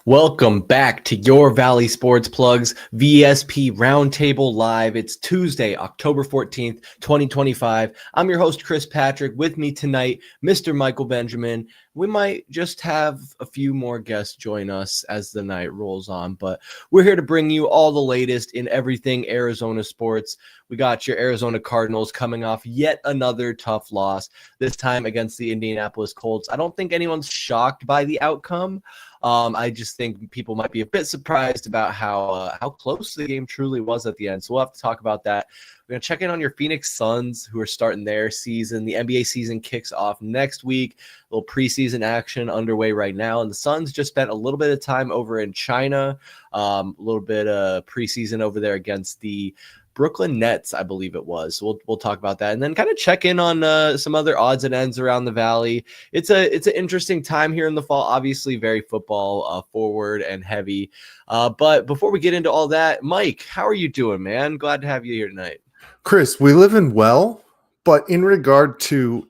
Welcome back to your Valley Sports Plugs VSP Roundtable Live. It's Tuesday, October 14th, 2025. I'm your host, Chris Patrick. With me tonight, Mr. Michael Benjamin. We might just have a few more guests join us as the night rolls on, but we're here to bring you all the latest in everything Arizona sports. We got your Arizona Cardinals coming off yet another tough loss, this time against the Indianapolis Colts. I don't think anyone's shocked by the outcome. I just think people might be a bit surprised about how close the game truly was at the end. So we'll have to talk about that. We're going to check in on your Phoenix Suns, who are starting their season. The NBA season kicks off next week. A little preseason action underway right now. And the Suns just spent a little bit of time over in China, a little bit of preseason over there against the Brooklyn Nets, I believe it was. So we'll talk about that, and then kind of check in on some other odds and ends around the Valley. It's an interesting time here in the fall. Obviously, very football forward and heavy. But before we get into all that, Mike, how are you doing, man? Glad to have you here tonight. Chris, we live in well, but in regard to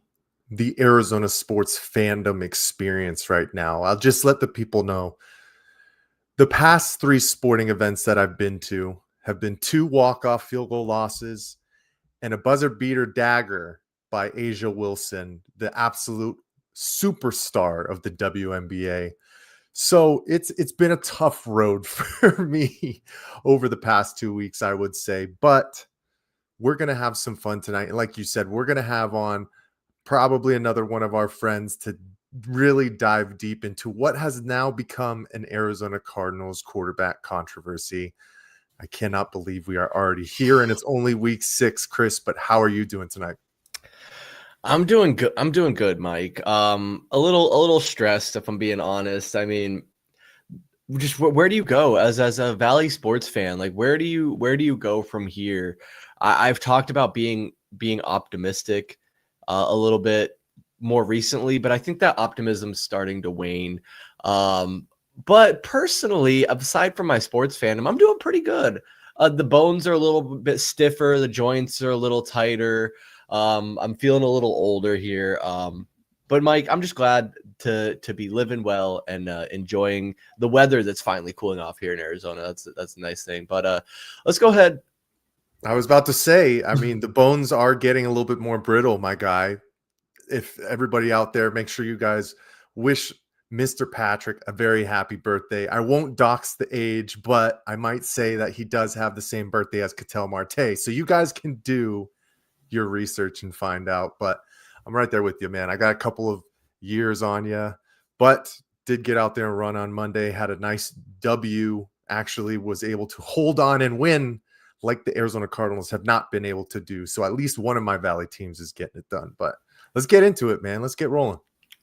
the Arizona sports fandom experience right now, I'll just let the people know the past 3 sporting events that I've been to have been 2 walk-off field goal losses and a buzzer beater dagger by Asia Wilson, the absolute superstar of the WNBA. So it's been a tough road for me over the past 2 weeks, I would say, but we're going to have some fun tonight. And like you said, we're going to have on probably another one of our friends to really dive deep into what has now become an Arizona Cardinals quarterback controversy. I cannot believe we are already here and it's only week 6, Chris, but how are you doing tonight? I'm doing good. I'm doing good, Mike. A little stressed, if I'm being honest. I mean, just where do you go as a Valley sports fan? Like, where do you go from here? I've talked about being optimistic a little bit more recently, but I think that optimism's starting to wane. But personally, aside from my sports fandom, I'm doing pretty good. The bones are a little bit stiffer. The joints are a little tighter. I'm feeling a little older here. But Mike, I'm just glad to be living well and enjoying the weather that's finally cooling off here in Arizona. That's a nice thing. But let's go ahead. I was about to say, I mean, the bones are getting a little bit more brittle, my guy. If everybody out there, make sure you guys wish Mr. Patrick a very happy birthday. I won't dox the age, but I might say that he does have the same birthday as Ketel Marte. So you guys can do your research and find out. But I'm right there with you, man. I got a couple of years on you, but did get out there and run on Monday. Had a nice W. Actually was able to hold on and win like the Arizona Cardinals have not been able to do. So at least one of my Valley teams is getting it done. But let's get into it, man. Let's get rolling.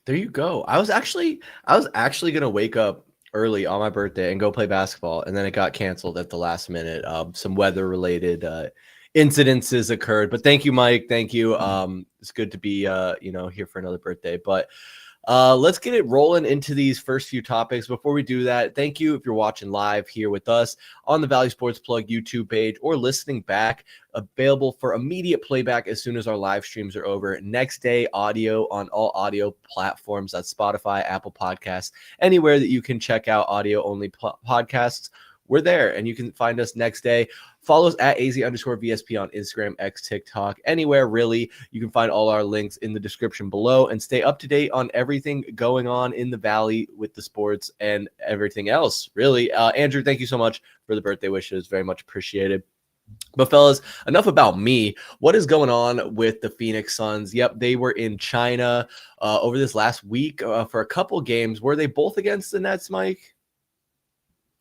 There you go. I was actually going to wake up early on my birthday and go play basketball, and then it got canceled at the last minute. Some weather related incidences occurred, but thank you, Mike. Thank you. It's good to be here for another birthday. But let's get it rolling into these first few topics. Before we do that, thank you if you're watching live here with us on the Valley Sports Plug YouTube page or listening back, available for immediate playback as soon as our live streams are over. Next day audio on all audio platforms. That's Spotify, Apple Podcasts, anywhere that you can check out audio only podcasts. We're there, and you can find us next day. Follow us at AZ_VSP on Instagram, X, TikTok, anywhere really. You can find all our links in the description below and stay up to date on everything going on in the Valley with the sports and everything else, really. Andrew, thank you so much for the birthday wishes. Very much appreciated. But fellas, enough about me. What is going on with the Phoenix Suns? Yep, they were in China over this last week for a couple games. Were they both against the Nets, Mike?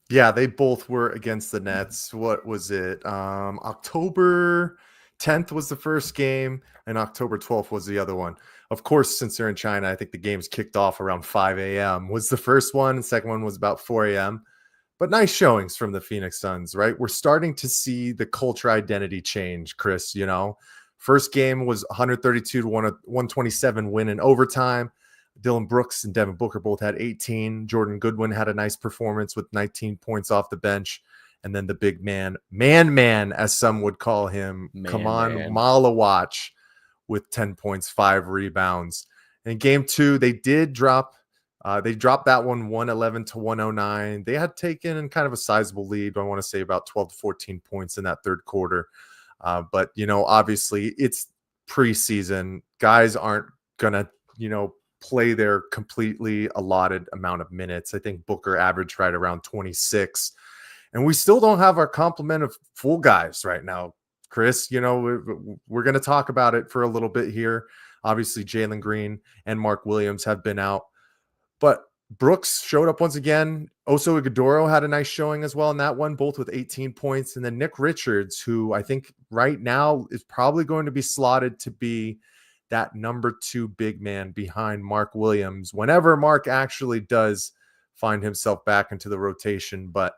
Yeah, they both were against the Nets. What was it? October 10th was the first game, and October 12th was the other one. Of course, since they're in China, I think the games kicked off around 5 a.m. was the first one. The second one was about 4 a.m. But nice showings from the Phoenix Suns, right? We're starting to see the culture identity change, Chris. You know, first game was 132 to 127 win in overtime. Dylan Brooks and Devin Booker both had 18. Jordan Goodwin had a nice performance with 19 points off the bench. And then the big man, as some would call him, Malawach with 10 points, 5 rebounds. In game 2, they did drop They dropped that one 111 to 109. They had taken kind of a sizable lead. I want to say about 12 to 14 points in that third quarter. But, obviously it's preseason. Guys aren't going to, play their completely allotted amount of minutes. I think Booker averaged right around 26. And we still don't have our complement of full guys right now, Chris. We're going to talk about it for a little bit here. Obviously, Jalen Green and Mark Williams have been out. But Brooks showed up once again. Oso Ighodaro had a nice showing as well in that one, both with 18 points. And then Nick Richards, who I think right now is probably going to be slotted to be that number 2 big man behind Mark Williams whenever Mark actually does find himself back into the rotation. But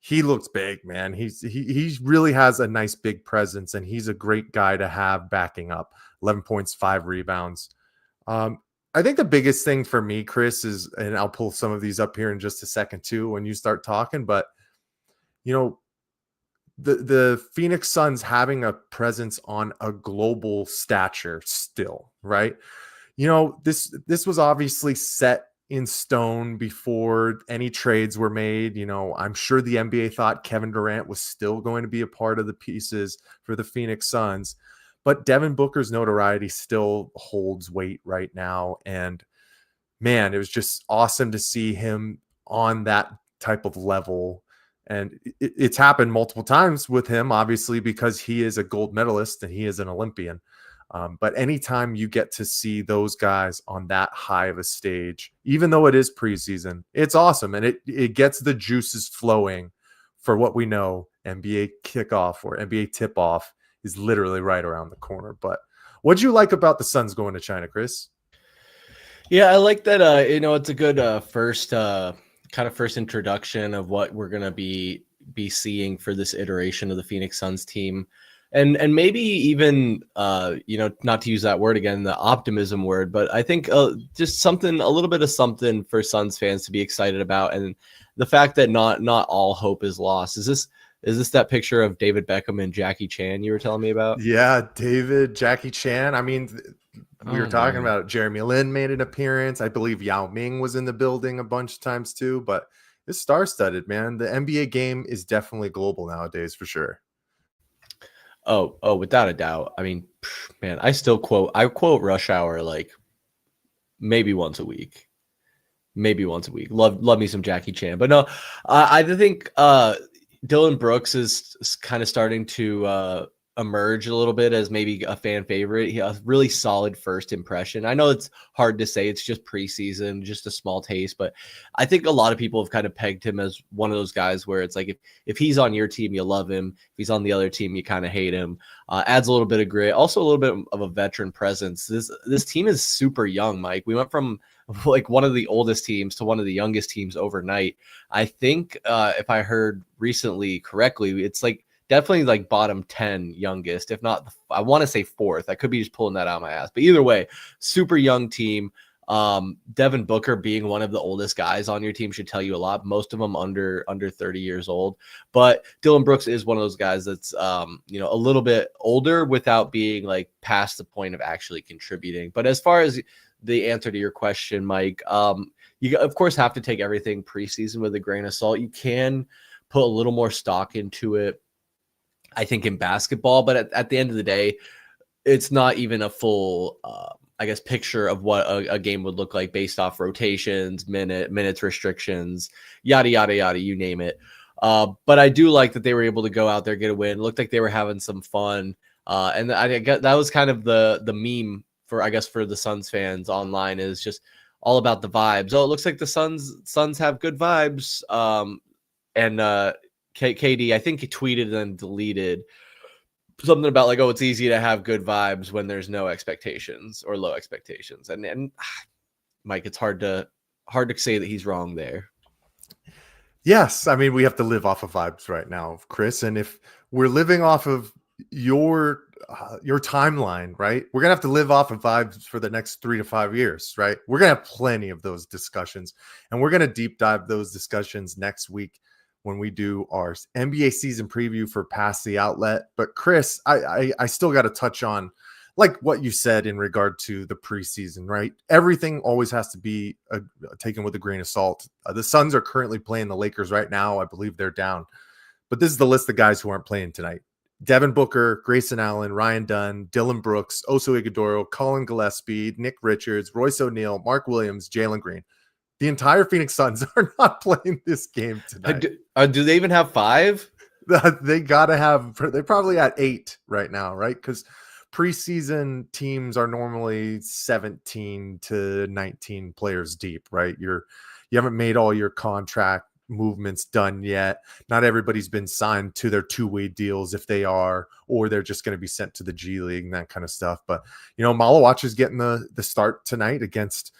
he looks big, man. He really has a nice big presence, and he's a great guy to have backing up. 11 points, 5 rebounds. I think the biggest thing for me, Chris, is, and I'll pull some of these up here in just a second too when you start talking, but the Phoenix Suns having a presence on a global stature still, right? This was obviously set in stone before any trades were made. I'm sure the NBA thought Kevin Durant was still going to be a part of the pieces for the Phoenix Suns, but Devin Booker's notoriety still holds weight right now. And man, it was just awesome to see him on that type of level. And it's happened multiple times with him, obviously, because he is a gold medalist and he is an Olympian. But anytime you get to see those guys on that high of a stage, even though it is preseason, it's awesome. And it gets the juices flowing for what we know NBA kickoff or NBA tip-off is literally right around the corner. But what'd you like about the Suns going to China, Chris? Yeah, I like that. It's a good first introduction of what we're gonna be seeing for this iteration of the Phoenix Suns team, and maybe even not to use that word again, the optimism word, but I think just a little bit of something for Suns fans to be excited about, and the fact that not all hope is lost. Is this that picture of David Beckham and Jackie Chan you were telling me about? Yeah, David, Jackie Chan. I mean, we were talking Man. about it. Jeremy Lin made an appearance. I believe Yao Ming was in the building a bunch of times too, but it's star-studded, man. The NBA game is definitely global nowadays for sure. Oh, without a doubt. I mean, man, I quote Rush Hour like maybe once a week. Love me some Jackie Chan. But no, I think Dylan Brooks is kind of starting to emerge a little bit as maybe a fan favorite. He has a really solid first impression. I know it's hard to say, it's just preseason, just a small taste, but I think a lot of people have kind of pegged him as one of those guys where it's like if he's on your team, you love him. If he's on the other team, you kind of hate him. Adds a little bit of grit, also a little bit of a veteran presence. This team is super young, Mike. We went from like one of the oldest teams to one of the youngest teams overnight. I think if I heard recently correctly, it's like definitely like bottom 10 youngest, if not, I want to say fourth. I could be just pulling that out of my ass, but either way, super young team. Devin Booker being one of the oldest guys on your team should tell you a lot. Most of them under 30 years old, but Dylan Brooks is one of those guys that's a little bit older without being like past the point of actually contributing. But as far as the answer to your question, Mike, you of course have to take everything preseason with a grain of salt. You can put a little more stock into it, I think, in basketball, but at the end of the day, it's not even a full, picture of what a game would look like based off rotations, minutes restrictions, yada, yada, yada, you name it. But I do like that they were able to go out there, get a win. It looked like they were having some fun. And I guess that was kind of the meme for the Suns fans online, is just all about the vibes. Oh, it looks like the Suns have good vibes. And KD, I think he tweeted and deleted something about like, oh, it's easy to have good vibes when there's no expectations or low expectations. And Mike, it's hard to say that he's wrong there. Yes, I mean, we have to live off of vibes right now, Chris. And if we're living off of your timeline, right, we're gonna have to live off of vibes for the next 3 to 5 years, right? We're gonna have plenty of those discussions, and we're gonna deep dive those discussions next week when we do our NBA season preview for Pass the Outlet. But Chris, I still got to touch on like what you said in regard to the preseason, right? Everything always has to be taken with a grain of salt. The Suns are currently playing the Lakers right now. I believe they're down. But this is the list of guys who aren't playing tonight. Devin Booker, Grayson Allen, Ryan Dunn, Dylan Brooks, Oso Ighodaro, Colin Gillespie, Nick Richards, Royce O'Neal, Mark Williams, Jalen Green. The entire Phoenix Suns are not playing this game tonight. Do they even have 5? They got to have, they're probably at 8 right now, right? Because preseason teams are normally 17 to 19 players deep, right? You haven't made all your contract movements done yet. Not everybody's been signed to their two-way deals if they are, or they're just going to be sent to the G League and that kind of stuff. But, Malawatch is getting the start tonight against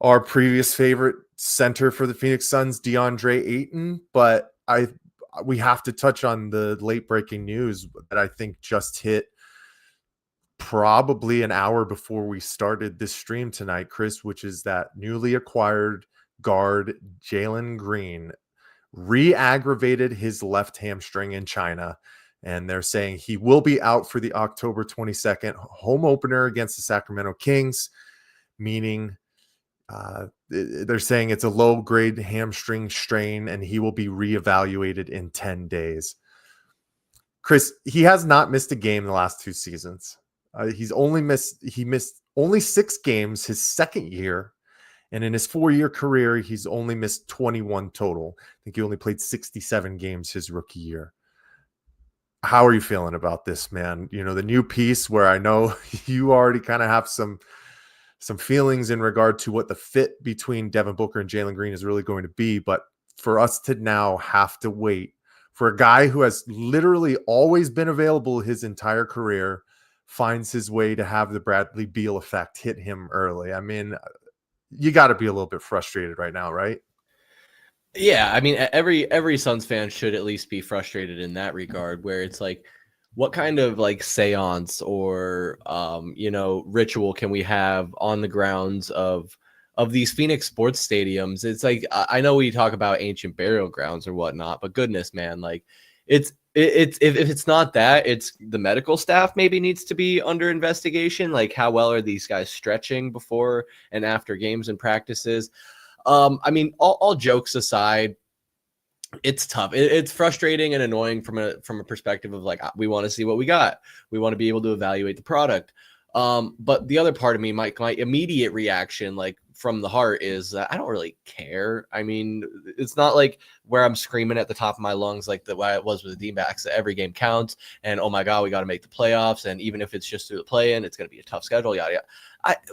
our previous favorite center for the Phoenix Suns, DeAndre Ayton. But we have to touch on the late breaking news that I think just hit probably an hour before we started this stream tonight, Chris, which is that newly acquired guard Jalen Green re-aggravated his left hamstring in China, and they're saying he will be out for the October 22nd home opener against the Sacramento Kings, meaning they're saying it's a low-grade hamstring strain and he will be reevaluated in 10 days. Chris, he has not missed a game the last 2 seasons. He missed only 6 games his second year. And in his 4-year career, he's only missed 21 total. I think he only played 67 games his rookie year. How are you feeling about this, man? The new piece where I know you already kind of have some feelings in regard to what the fit between Devin Booker and Jalen Green is really going to be. But for us to now have to wait for a guy who has literally always been available his entire career, finds his way to have the Bradley Beal effect hit him early. I mean, you got to be a little bit frustrated right now, right? Yeah, I mean, every Suns fan should at least be frustrated in that regard, where it's like, what kind of like seance or ritual can we have on the grounds of these Phoenix sports stadiums? It's like, I know we talk about ancient burial grounds or whatnot, but goodness, man, like it's if it's not that, it's the medical staff maybe needs to be under investigation. Like, how well are these guys stretching before and after games and practices? I mean, all jokes aside, it's tough. It's frustrating and annoying from a perspective of like, we want to see what we got. We want to be able to evaluate the product. But the other part of me, my immediate reaction, like from the heart, is that I don't really care. I mean, it's not like where I'm screaming at the top of my lungs like the way it was with the D-backs, that every game counts and oh my God, we got to make the playoffs. And even if it's just through the play-in, it's going to be a tough schedule. Yada yada.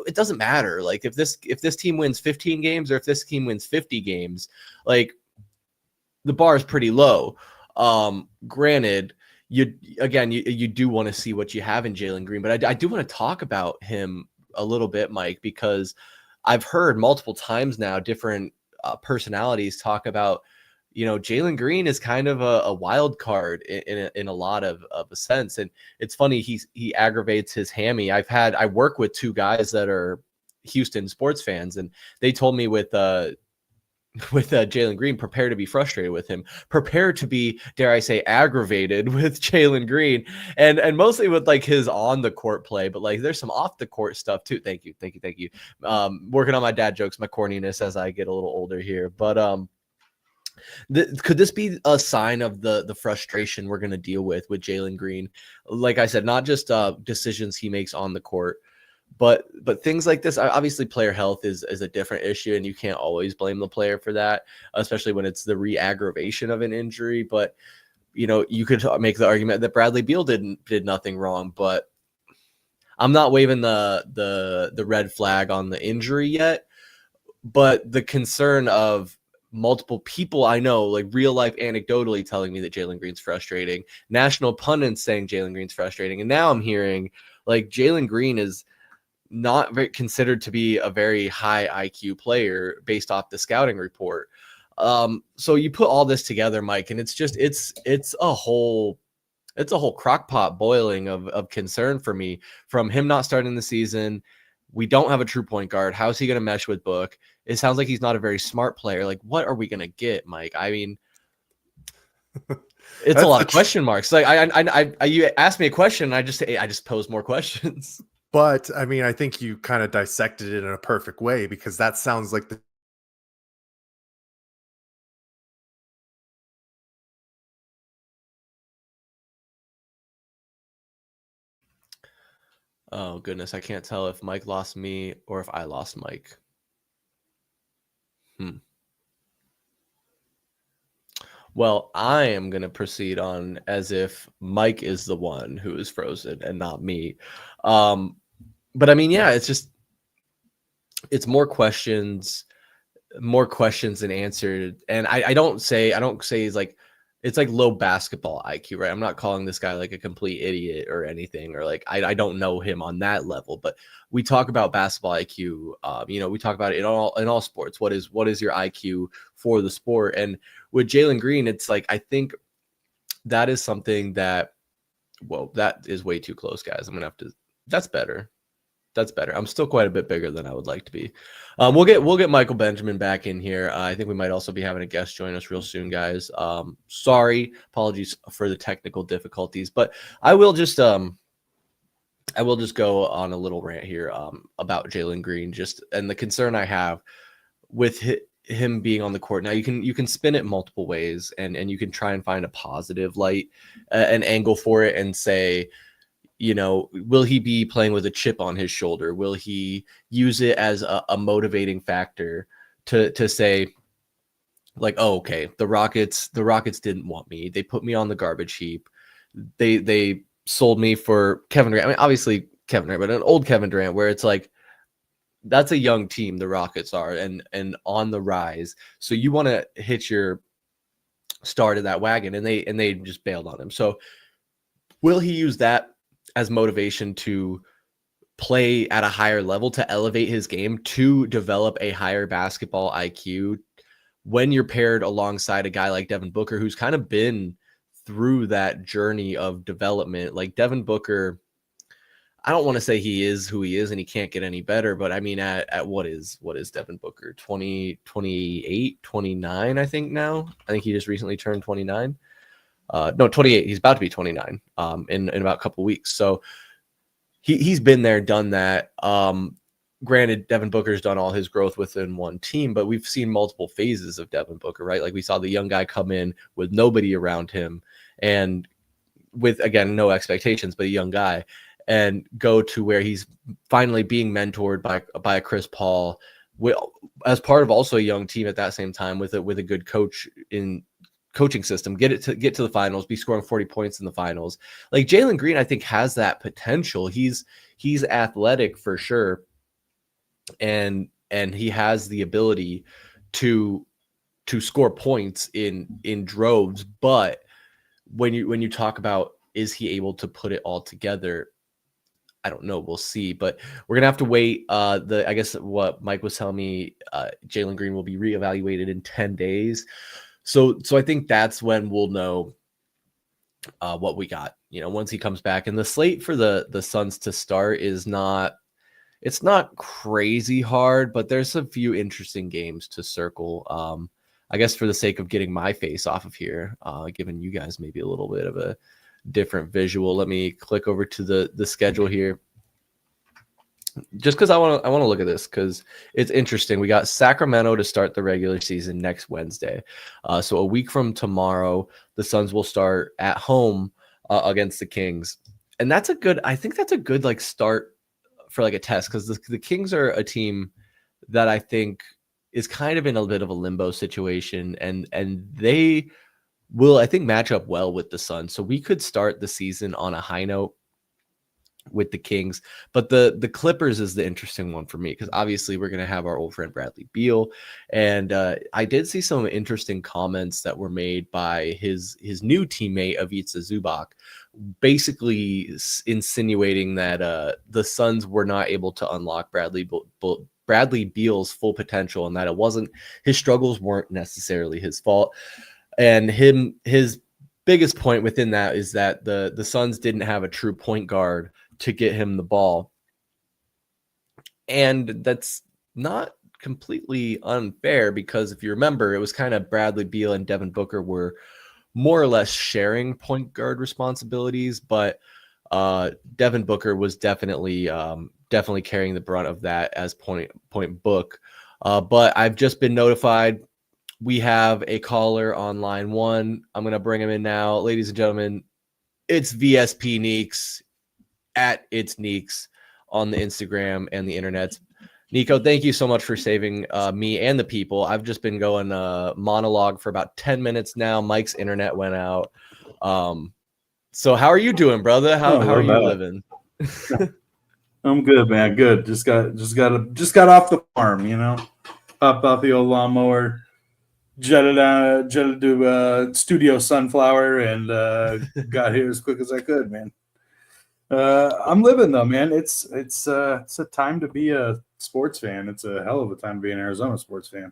It doesn't matter. Like if this team wins 15 games or if this team wins 50 games, like the bar is pretty low. Granted, you do want to see what you have in Jalen Green, but I do want to talk about him a little bit, Mike, because I've heard multiple times now different personalities talk about, Jalen Green is kind of a wild card in a lot of a sense. And it's funny, he aggravates his hammy. I work with 2 guys that are Houston sports fans, and they told me with Jalen Green, prepare to be frustrated with him, prepare to be, dare I say, aggravated with Jalen Green, and mostly with like his on the court play, but like there's some off the court stuff too. Thank you. Working on my dad jokes, my corniness as I get a little older here, but could this be a sign of the frustration we're going to deal with Jalen Green? Like I said, not just decisions he makes on the court, but things like this. Obviously player health is a different issue, and you can't always blame the player for that, especially when it's the re-aggravation of an injury. But you could make the argument that Bradley Beal did nothing wrong, but I'm not waving the red flag on the injury yet. But the concern of multiple people I know, like real life anecdotally telling me that Jalen Green's frustrating, national pundits saying Jalen Green's frustrating, and now I'm hearing like Jalen Green is not considered to be a very high IQ player based off the scouting report. So you put all this together, Mike, and it's a whole crock pot boiling of concern for me, from him not starting the season. We don't have a true point guard. How is he going to mesh with Book? It sounds like he's not a very smart player. Like, what are we going to get, Mike? I mean, It's a lot of question marks. Like you asked me a question, and I just posed more questions. But I mean, I think you kind of dissected it in a perfect way, because that sounds like the Oh goodness, I can't tell if Mike lost me or if I lost Mike. Well, I am going to proceed on as if Mike is the one who is frozen and not me. But I mean, yeah, it's more questions than answered. And I don't say it's like low basketball IQ, right? I'm not calling this guy like a complete idiot or anything, or like I don't know him on that level, but we talk about basketball IQ. We talk about it in all sports. What is your IQ for the sport? And with Jalen Green, it's like I think that is something that that is way too close, guys. I'm gonna have to. That's better. That's better. I'm still quite a bit bigger than I would like to be. We'll get Michael Benjamin back in here. I think we might also be having a guest join us real soon, guys. Apologies for the technical difficulties, but I will just go on a little rant here about Jalen Green, and the concern I have with him being on the court. Now you can spin it multiple ways, and you can try and find a positive light, an angle for it, and say, will he be playing with a chip on his shoulder? Will he use it as a motivating factor to say, like, oh, okay, the Rockets didn't want me. They put me on the garbage heap. They sold me for Kevin Durant. I mean, obviously Kevin Durant, but an old Kevin Durant, where it's like, that's a young team, the Rockets are, and on the rise. So you want to hit your start of that wagon, and they just bailed on him. So will he use that as motivation to play at a higher level, to elevate his game, to develop a higher basketball IQ when you're paired alongside a guy like Devin Booker, who's kind of been through that journey of development? Like Devin Booker, I don't want to say he is who he is and he can't get any better, but I mean, at what is Devin Booker? 20, 28, 29, I think now. I think he just recently turned 29. No, 28. He's about to be 29 in about a couple of weeks. So he's been there, done that. Granted, Devin Booker's done all his growth within one team, but we've seen multiple phases of Devin Booker, right? Like we saw the young guy come in with nobody around him and with, again, no expectations, but a young guy, and go to where he's finally being mentored by a Chris Paul, as part of also a young team at that same time with a good coach in coaching system, get to the finals, be scoring 40 points in the finals. Like Jalen Green, I think, has that potential. He's athletic for sure, and he has the ability to score points in droves. But when you talk about, is he able to put it all together? I don't know. We'll see, but we're gonna have to wait. I guess what Mike was telling me, Jalen Green will be reevaluated in 10 days. So I think that's when we'll know what we got. Once he comes back, and the slate for the Suns to start is not crazy hard, but there's a few interesting games to circle. I guess for the sake of getting my face off of here, giving you guys maybe a little bit of a different visual, let me click over to the schedule here, just because I want to look at this, because it's interesting. We got Sacramento to start the regular season next Wednesday, so a week from tomorrow, the Suns will start at home against the Kings, and I think that's a good like start for like a test, because the Kings are a team that I think is kind of in a bit of a limbo situation, and they will, I think, match up well with the Suns. So we could start the season on a high note with the Kings, but the Clippers is the interesting one for me, because obviously we're going to have our old friend Bradley Beal, and I did see some interesting comments that were made by his new teammate Ivica Zubac, basically insinuating that the Suns were not able to unlock Bradley Beal's full potential, and that his struggles weren't necessarily his fault. And his biggest point within that is that the Suns didn't have a true point guard to get him the ball. And that's not completely unfair, because if you remember, it was kind of Bradley Beal and Devin Booker were more or less sharing point guard responsibilities, but Devin Booker was definitely carrying the brunt of that as point book. But I've just been notified we have a caller on line 1. I'm going to bring him in now. Ladies and gentlemen, it's VSP Neeks at It's Neeks on the Instagram and the internet. Niko, thank you so much for saving me and the people. I've just been going monologue for about 10 minutes now. Mike's internet went out. So how are you doing, brother? How are you living? I'm good, man. Good. Just got off the farm, Hopped off the old lawnmower, jetted to Studio Sunflower, and got here as quick as I could, man. I'm living though, man. It's a time to be a sports fan. It's a hell of a time to be an Arizona sports fan.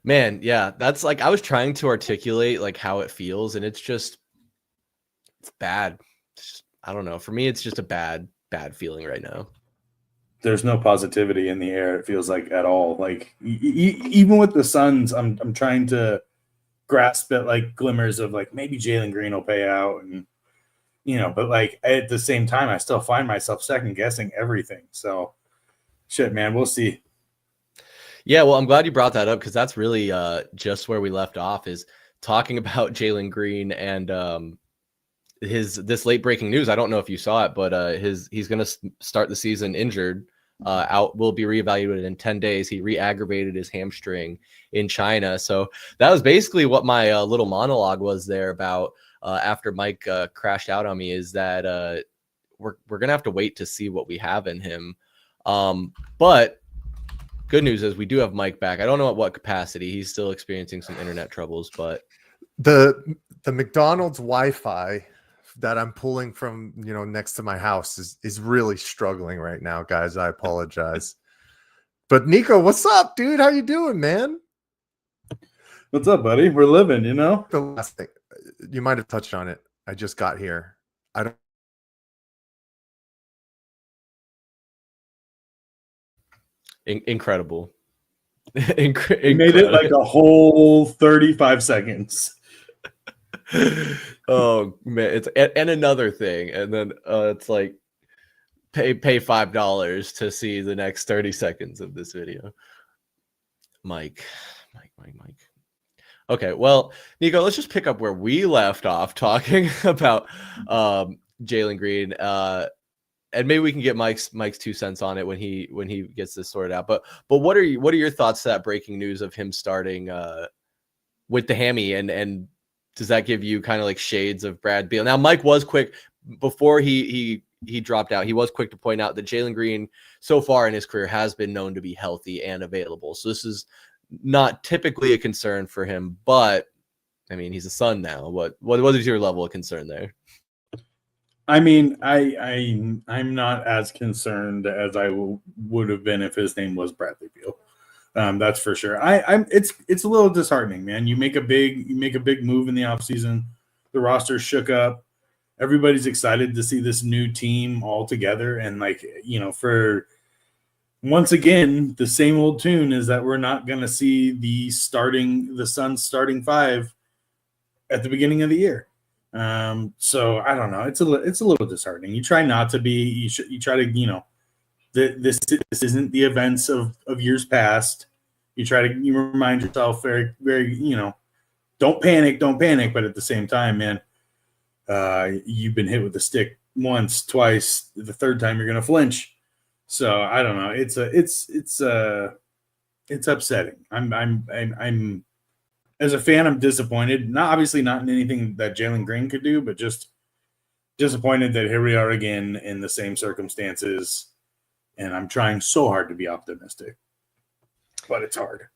Man, yeah, that's like I was trying to articulate like how it feels, and it's bad. I don't know. For me, it's just a bad feeling right now. There's no positivity in the air. It feels like at all. Like even with the Suns, I'm trying to grasp at like glimmers of like maybe Jalen Green will pay out, and but like at the same time, I still find myself second guessing everything. So, shit, man, we'll see. Yeah, well, I'm glad you brought that up because that's really just where we left off is talking about Jalen Green and this late breaking news. I don't know if you saw it, but he's going to start the season injured. Will be reevaluated in 10 days. He re-aggravated his hamstring in China. So that was basically what my little monologue was there about after Mike crashed out on me, is that we're going to have to wait to see what we have in him. But good news is we do have Mike back. I don't know at what capacity. He's still experiencing some internet troubles, but the McDonald's Wi-Fi that I'm pulling from, next to my house is really struggling right now, guys. I apologize. But Niko, what's up, dude? How you doing, man? What's up, buddy? We're living, The last thing, you might have touched on it. I just got here. Incredible. You made it like a whole 35 seconds. Oh man, it's and another thing, and then it's like pay $5 to see the next 30 seconds of this video. Mike. Okay, well, Niko, let's just pick up where we left off talking about Jalen Green, and maybe we can get Mike's 2 cents on it when he gets this sorted out. But what are your thoughts to that breaking news of him starting with the hammy, and does that give you kind of like shades of Brad Beal? Now, Mike was quick before he dropped out. He was quick to point out that Jalen Green so far in his career has been known to be healthy and available. So this is not typically a concern for him, but I mean, he's a Sun now. What is your level of concern there? I mean, I'm not as concerned as I would have been if his name was Bradley Beal. That's for sure. It's a little disheartening, man. You make a big move in the offseason. The roster shook up. Everybody's excited to see this new team all together. And for once again, the same old tune is that we're not going to see the Suns starting 5 at the beginning of the year. So I don't know. It's a little disheartening. You try not to be, you try to, this isn't the events of years past. You remind yourself very, very, don't panic. But at the same time, man, you've been hit with a stick once, twice. The third time you're going to flinch. So I don't know. It's upsetting. I'm as a fan, I'm disappointed. Obviously not in anything that Jalen Green could do, but just disappointed that here we are again in the same circumstances. And I'm trying so hard to be optimistic, but it's hard.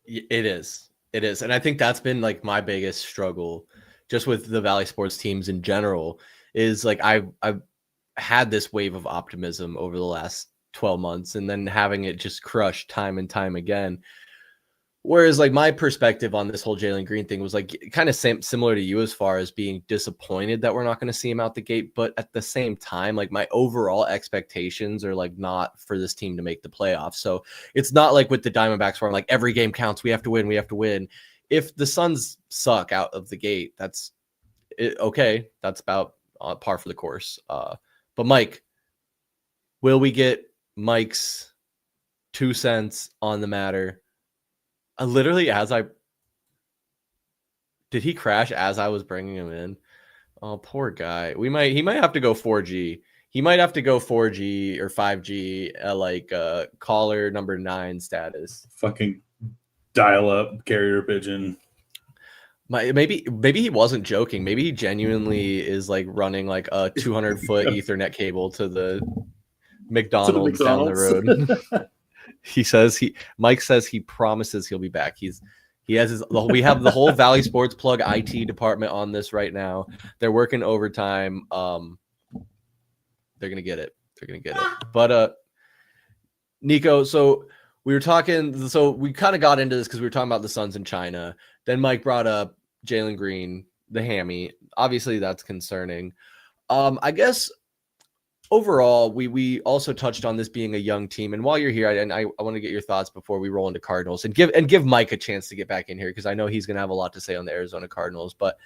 It is. And I think that's been like my biggest struggle just with the Valley sports teams in general is like, I've had this wave of optimism over the last 12 months and then having it just crushed time and time again. Whereas like my perspective on this whole Jalen Green thing was like kind of similar to you as far as being disappointed that we're not going to see him out the gate. But at the same time, like my overall expectations are like not for this team to make the playoffs. So it's not like with the Diamondbacks where I'm like every game counts. We have to win. if the Suns suck out of the gate, that's it, okay. That's about par for the course. But Mike, will we get Mike's 2 cents on the matter? Literally, did he crash as I was bringing him in? Oh, poor guy. He might have to go 4G. He might have to go 4G or 5G, caller number 9 status. Fucking dial up carrier pigeon. Maybe he wasn't joking. Maybe he genuinely is like running like a 200-foot Ethernet cable to the McDonald's down the road. Mike says he promises he'll be back. We have the whole Valley Sports Plug IT department on this right now. They're working overtime. They're gonna get it. But Niko, so we were talking. So we kind of got into this because we were talking about the Suns in China. Then Mike brought up Jalen Green, the hammy. Obviously, that's concerning. I guess overall, we also touched on this being a young team. And while you're here, I want to get your thoughts before we roll into Cardinals and give Mike a chance to get back in here because I know he's going to have a lot to say on the Arizona Cardinals. But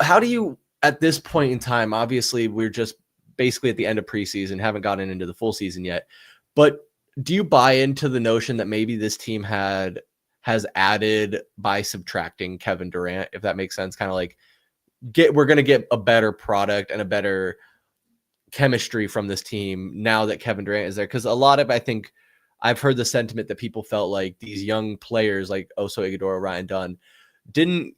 how do you, at this point in time, obviously we're just basically at the end of preseason, haven't gotten into the full season yet. But do you buy into the notion that maybe this team has added by subtracting Kevin Durant, if that makes sense? Kind of like we're going to get a better product and a better chemistry from this team now that Kevin Durant is there. Because a lot of, I think I've heard the sentiment that people felt like these young players like Oso Ighodaro, Ryan Dunn didn't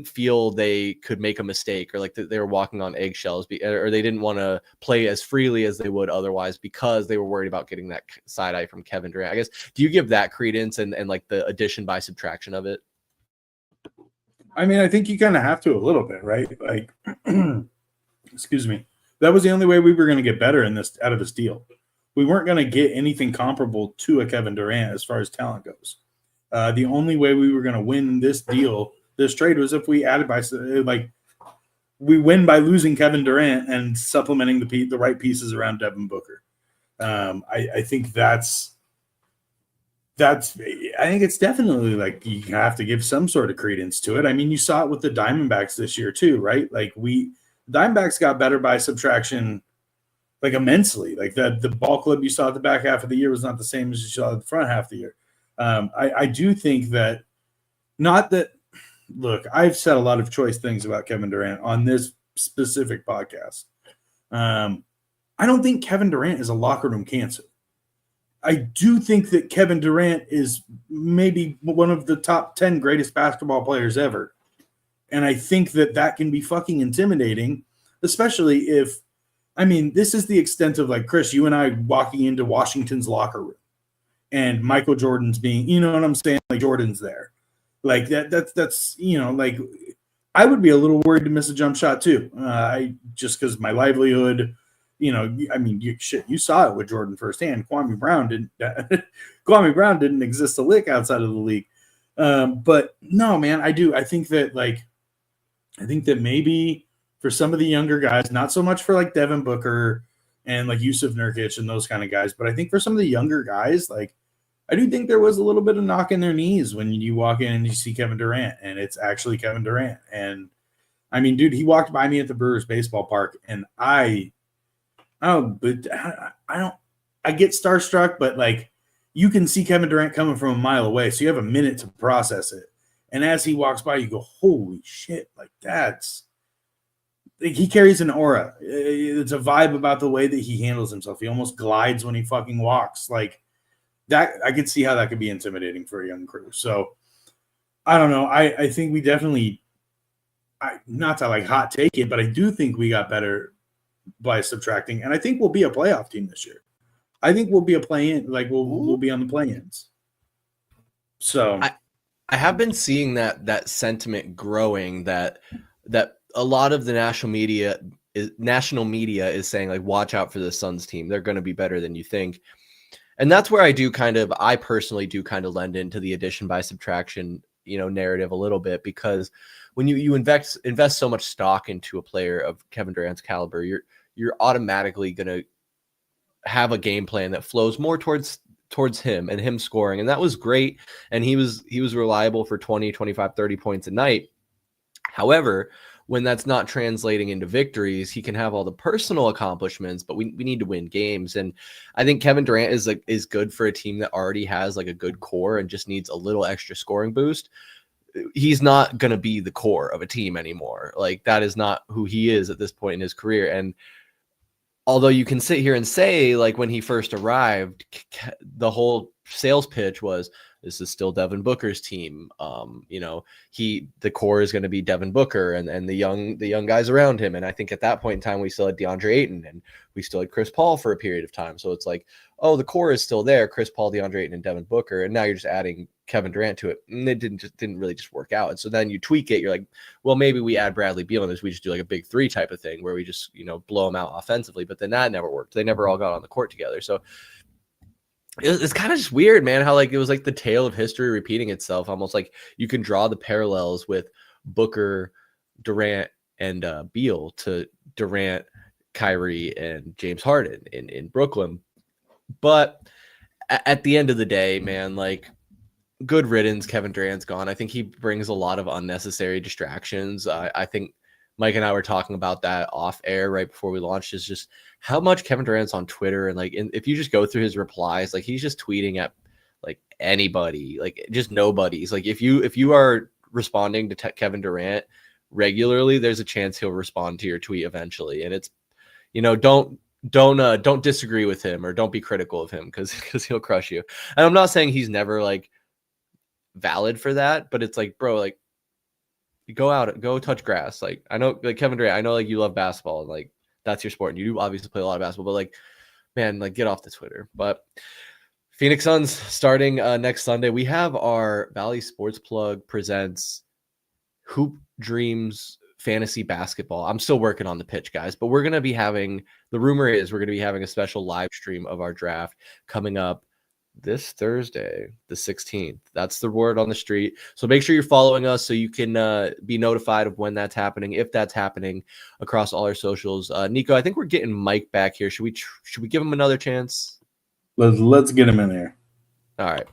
feel they could make a mistake or like that they were walking on eggshells or they didn't want to play as freely as they would otherwise because they were worried about getting that side eye from Kevin Durant. I guess, do you give that credence and like the addition by subtraction of it? I mean, I think you kind of have to a little bit, right? Like, excuse me. That was the only way we were going to get better out of this deal. We weren't going to get anything comparable to a Kevin Durant as far as talent goes. The only way we were going to win this trade was if we added we win by losing Kevin Durant and supplementing the right pieces around Devin Booker. I think I think it's definitely like you have to give some sort of credence to it. I mean, you saw it with the Diamondbacks this year too, right? Like Diamondbacks got better by subtraction, like immensely. Like the ball club you saw at the back half of the year was not the same as you saw at the front half of the year. I do think that look, I've said a lot of choice things about Kevin Durant on this specific podcast. I don't think Kevin Durant is a locker room cancer. I do think that Kevin Durant is maybe one of the top 10 greatest basketball players ever. And I think that can be fucking intimidating, especially if, I mean, this is the extent of like Chris, you and I walking into Washington's locker room and Michael Jordan's being, you know what I'm saying? Like Jordan's there. Like that's, you know, like I would be a little worried to miss a jump shot too. Just because my livelihood, you know, I mean, you saw it with Jordan firsthand. Kwame Brown didn't exist a lick outside of the league. But no, man, I think that maybe for some of the younger guys, not so much for like Devin Booker and like Yusuf Nurkic and those kind of guys, but I think for some of the younger guys, like I do think there was a little bit of knock in their knees when you walk in and you see Kevin Durant and it's actually Kevin Durant. And I mean, dude, he walked by me at the Brewers baseball park and I get starstruck, but like you can see Kevin Durant coming from a mile away. So you have a minute to process it. And as he walks by, you go, holy shit. Like he carries an aura. It's a vibe about the way that he handles himself. He almost glides when he fucking walks. Like that, I could see how that could be intimidating for a young crew. So I don't know. I think we definitely, not to like hot take it, but I do think we got better by subtracting. And I think we'll be a playoff team this year. I think we'll be a play-in, like we'll be on the play-ins. So I have been seeing that sentiment growing that a lot of the national media is saying like, watch out for the Suns team. They're going to be better than you think. And that's where I personally do kind of lend into the addition by subtraction, you know, narrative a little bit, because when you invest so much stock into a player of Kevin Durant's caliber, you're automatically going to have a game plan that flows more towards towards him and him scoring. And that was great. And he was reliable for 20, 25, 30 points a night. However, when that's not translating into victories, he can have all the personal accomplishments, but we need to win games. And I think Kevin Durant is good for a team that already has like a good core and just needs a little extra scoring boost. He's not going to be the core of a team anymore. Like, that is not who he is at this point in his career. And although you can sit here and say, like, when he first arrived, the whole sales pitch was, this is still Devin Booker's team. The core is going to be Devin Booker and the young guys around him. And I think at that point in time, we still had DeAndre Ayton and we still had Chris Paul for a period of time. So it's like, oh, the core is still there, Chris Paul, DeAndre Ayton, and Devin Booker. And now you're just adding Kevin Durant to it. And it didn't really just work out. And so then you tweak it. You're like, well, maybe we add Bradley Beal in this. We just do like a big three type of thing where we just, blow them out offensively. But then that never worked. They never all got on the court together. So it's kind of just weird, man, how like it was like the tale of history repeating itself. Almost like you can draw the parallels with Booker, Durant, and Beal to Durant, Kyrie, and James Harden in Brooklyn. But at the end of the day, man, like, good riddance. Kevin Durant's gone. I think he brings a lot of unnecessary distractions. I think Mike and I were talking about that off air right before we launched, is just how much Kevin Durant's on Twitter. And like, if you just go through his replies, like, he's just tweeting at like anybody, like just nobodies. Like, if you are responding to Kevin Durant regularly, there's a chance he'll respond to your tweet eventually. And it's, don't disagree with him or don't be critical of him because he'll crush you. And I'm not saying he's never like valid for that, but it's like, bro, like, you go touch grass. Like, I know, like, Kevin Durant, I know, like, you love basketball and like that's your sport and you do obviously play a lot of basketball, but like, man, like, get off the Twitter. But Phoenix Suns starting next Sunday. We have our Valley Sports Plug presents Hoop Dreams Fantasy Basketball. I'm still working on the pitch, guys, but we're going to be having, the rumor is we're going to be having a special live stream of our draft coming up this Thursday, the 16th. That's the word on the street. So make sure you're following us so you can be notified of when that's happening, if that's happening, across all our socials. Niko, I think we're getting Mike back here. Should we give him another chance? Let's get him in there. All right,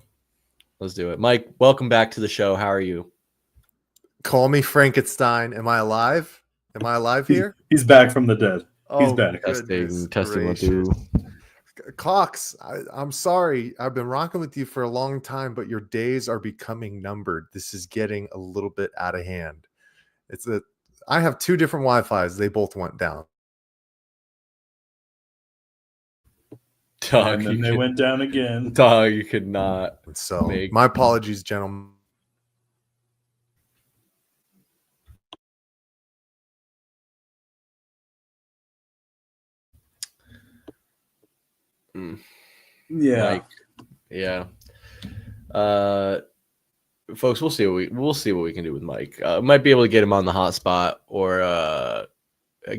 let's do it. Mike, welcome back to the show. How are you? Call me Frankenstein. Am I alive? Am I alive here? He's back from the dead. He's back. Testing 1, 2. Cox, I'm sorry. I've been rocking with you for a long time, but your days are becoming numbered. This is getting a little bit out of hand. I have 2 different Wi-Fis. They both went down. And then they went down again. Dog, you could not. So my apologies, gentlemen. Yeah. Like, yeah. Folks, we'll see what we can do with Mike. Might be able to get him on the hotspot or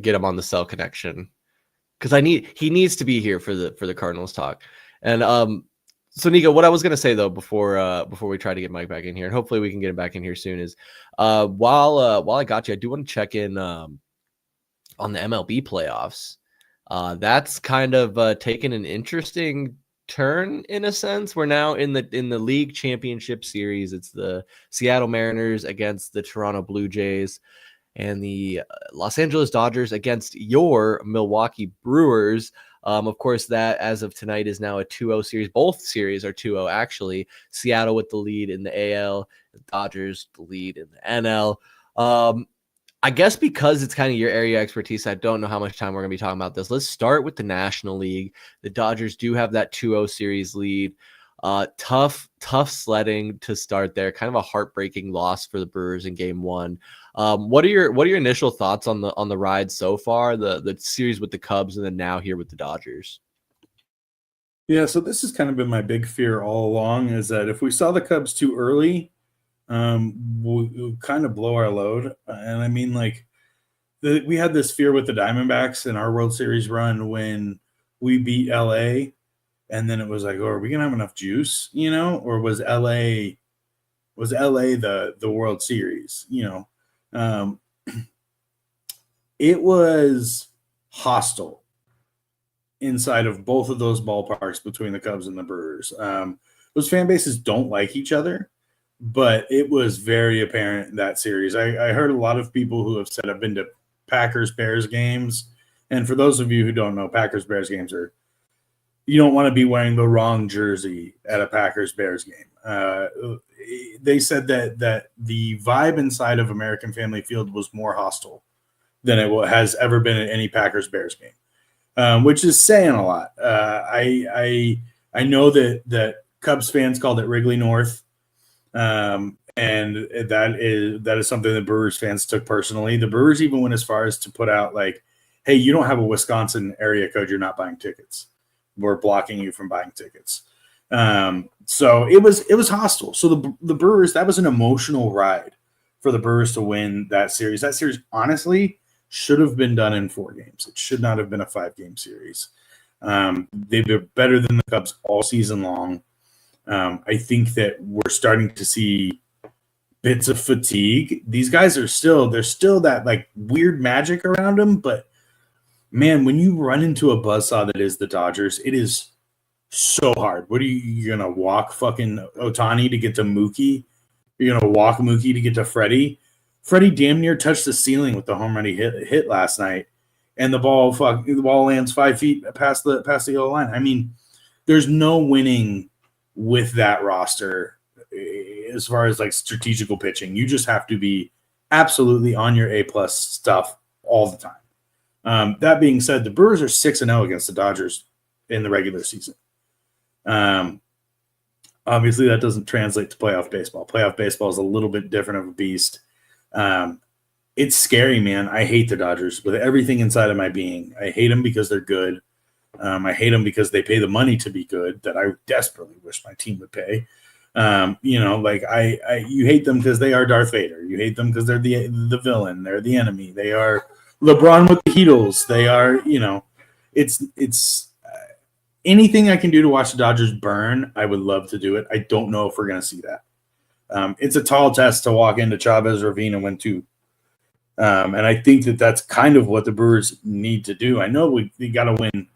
get him on the cell connection because he needs to be here for the Cardinals talk. And so Niko, what I was gonna say though before we try to get Mike back in here, and hopefully we can get him back in here soon, is while I got you, I do want to check in on the MLB playoffs. That's kind of taken an interesting turn in a sense. We're now in the league championship series. It's the Seattle Mariners against the Toronto Blue Jays and the Los Angeles Dodgers against your Milwaukee Brewers. Of course, that as of tonight is now a 2-0 series. Both series are 2-0 actually. Seattle with the lead in the AL, the Dodgers the lead in the NL. I guess because it's kind of your area of expertise, I don't know how much time we're going to be talking about this. Let's start with the National League. The Dodgers do have that 2-0 series lead. Tough sledding to start there. Kind of a heartbreaking loss for the Brewers in Game 1. What are your initial thoughts on the ride so far? The series with the Cubs and then now here with the Dodgers. Yeah, so this has kind of been my big fear all along, is that if we saw the Cubs too early, we'll kind of blow our load. And I mean, like, we had this fear with the Diamondbacks in our World Series run when we beat LA, and then it was like, oh, are we gonna have enough juice, or was LA the World Series, it was hostile. inside of both of those ballparks between the Cubs and the Brewers. Those fan bases don't like each other, but it was very apparent in that series. I heard a lot of people who have said I've been to Packers-Bears games. And for those of you who don't know, Packers-Bears games are – you don't want to be wearing the wrong jersey at a Packers-Bears game. They said that the vibe inside of American Family Field was more hostile than it has ever been at any Packers-Bears game, which is saying a lot. I know that Cubs fans called it Wrigley North, and that is something that Brewers fans took personally. The Brewers even went as far as to put out like, hey, you don't have a Wisconsin area code, you're not buying tickets. We're blocking you from buying tickets. So it was hostile. So the Brewers, that was an emotional ride for the Brewers to win that series. That series, honestly, should have been done in 4 games. It should not have been a 5-game series. They've been better than the Cubs all season long. I think that we're starting to see bits of fatigue. These guys there's still that like weird magic around them, but man, when you run into a buzzsaw that is the Dodgers, it is so hard. What are you're going to walk fucking Ohtani to get to Mookie? You're going to walk Mookie to get to Freddie? Freddie damn near touched the ceiling with the home run he hit last night, and the ball lands 5 feet past the yellow line. I mean, there's no winning with that roster as far as like strategical pitching. You just have to be absolutely on your A-plus stuff all the time. That being said, the Brewers are 6-0 against the Dodgers in the regular season. Obviously, that doesn't translate to playoff baseball. Playoff baseball is a little bit different of a beast. It's scary, man. I hate the Dodgers with everything inside of my being. I hate them because they're good. I hate them because they pay the money to be good that I desperately wish my team would pay. You hate them because they are Darth Vader. You hate them because they're the villain. They're the enemy. They are LeBron with the Heatles. They are, it's anything I can do to watch the Dodgers burn. I would love to do it. I don't know if we're going to see that. It's a tall test to walk into Chavez Ravine and win 2. And I think that's kind of what the Brewers need to do. I know we got to win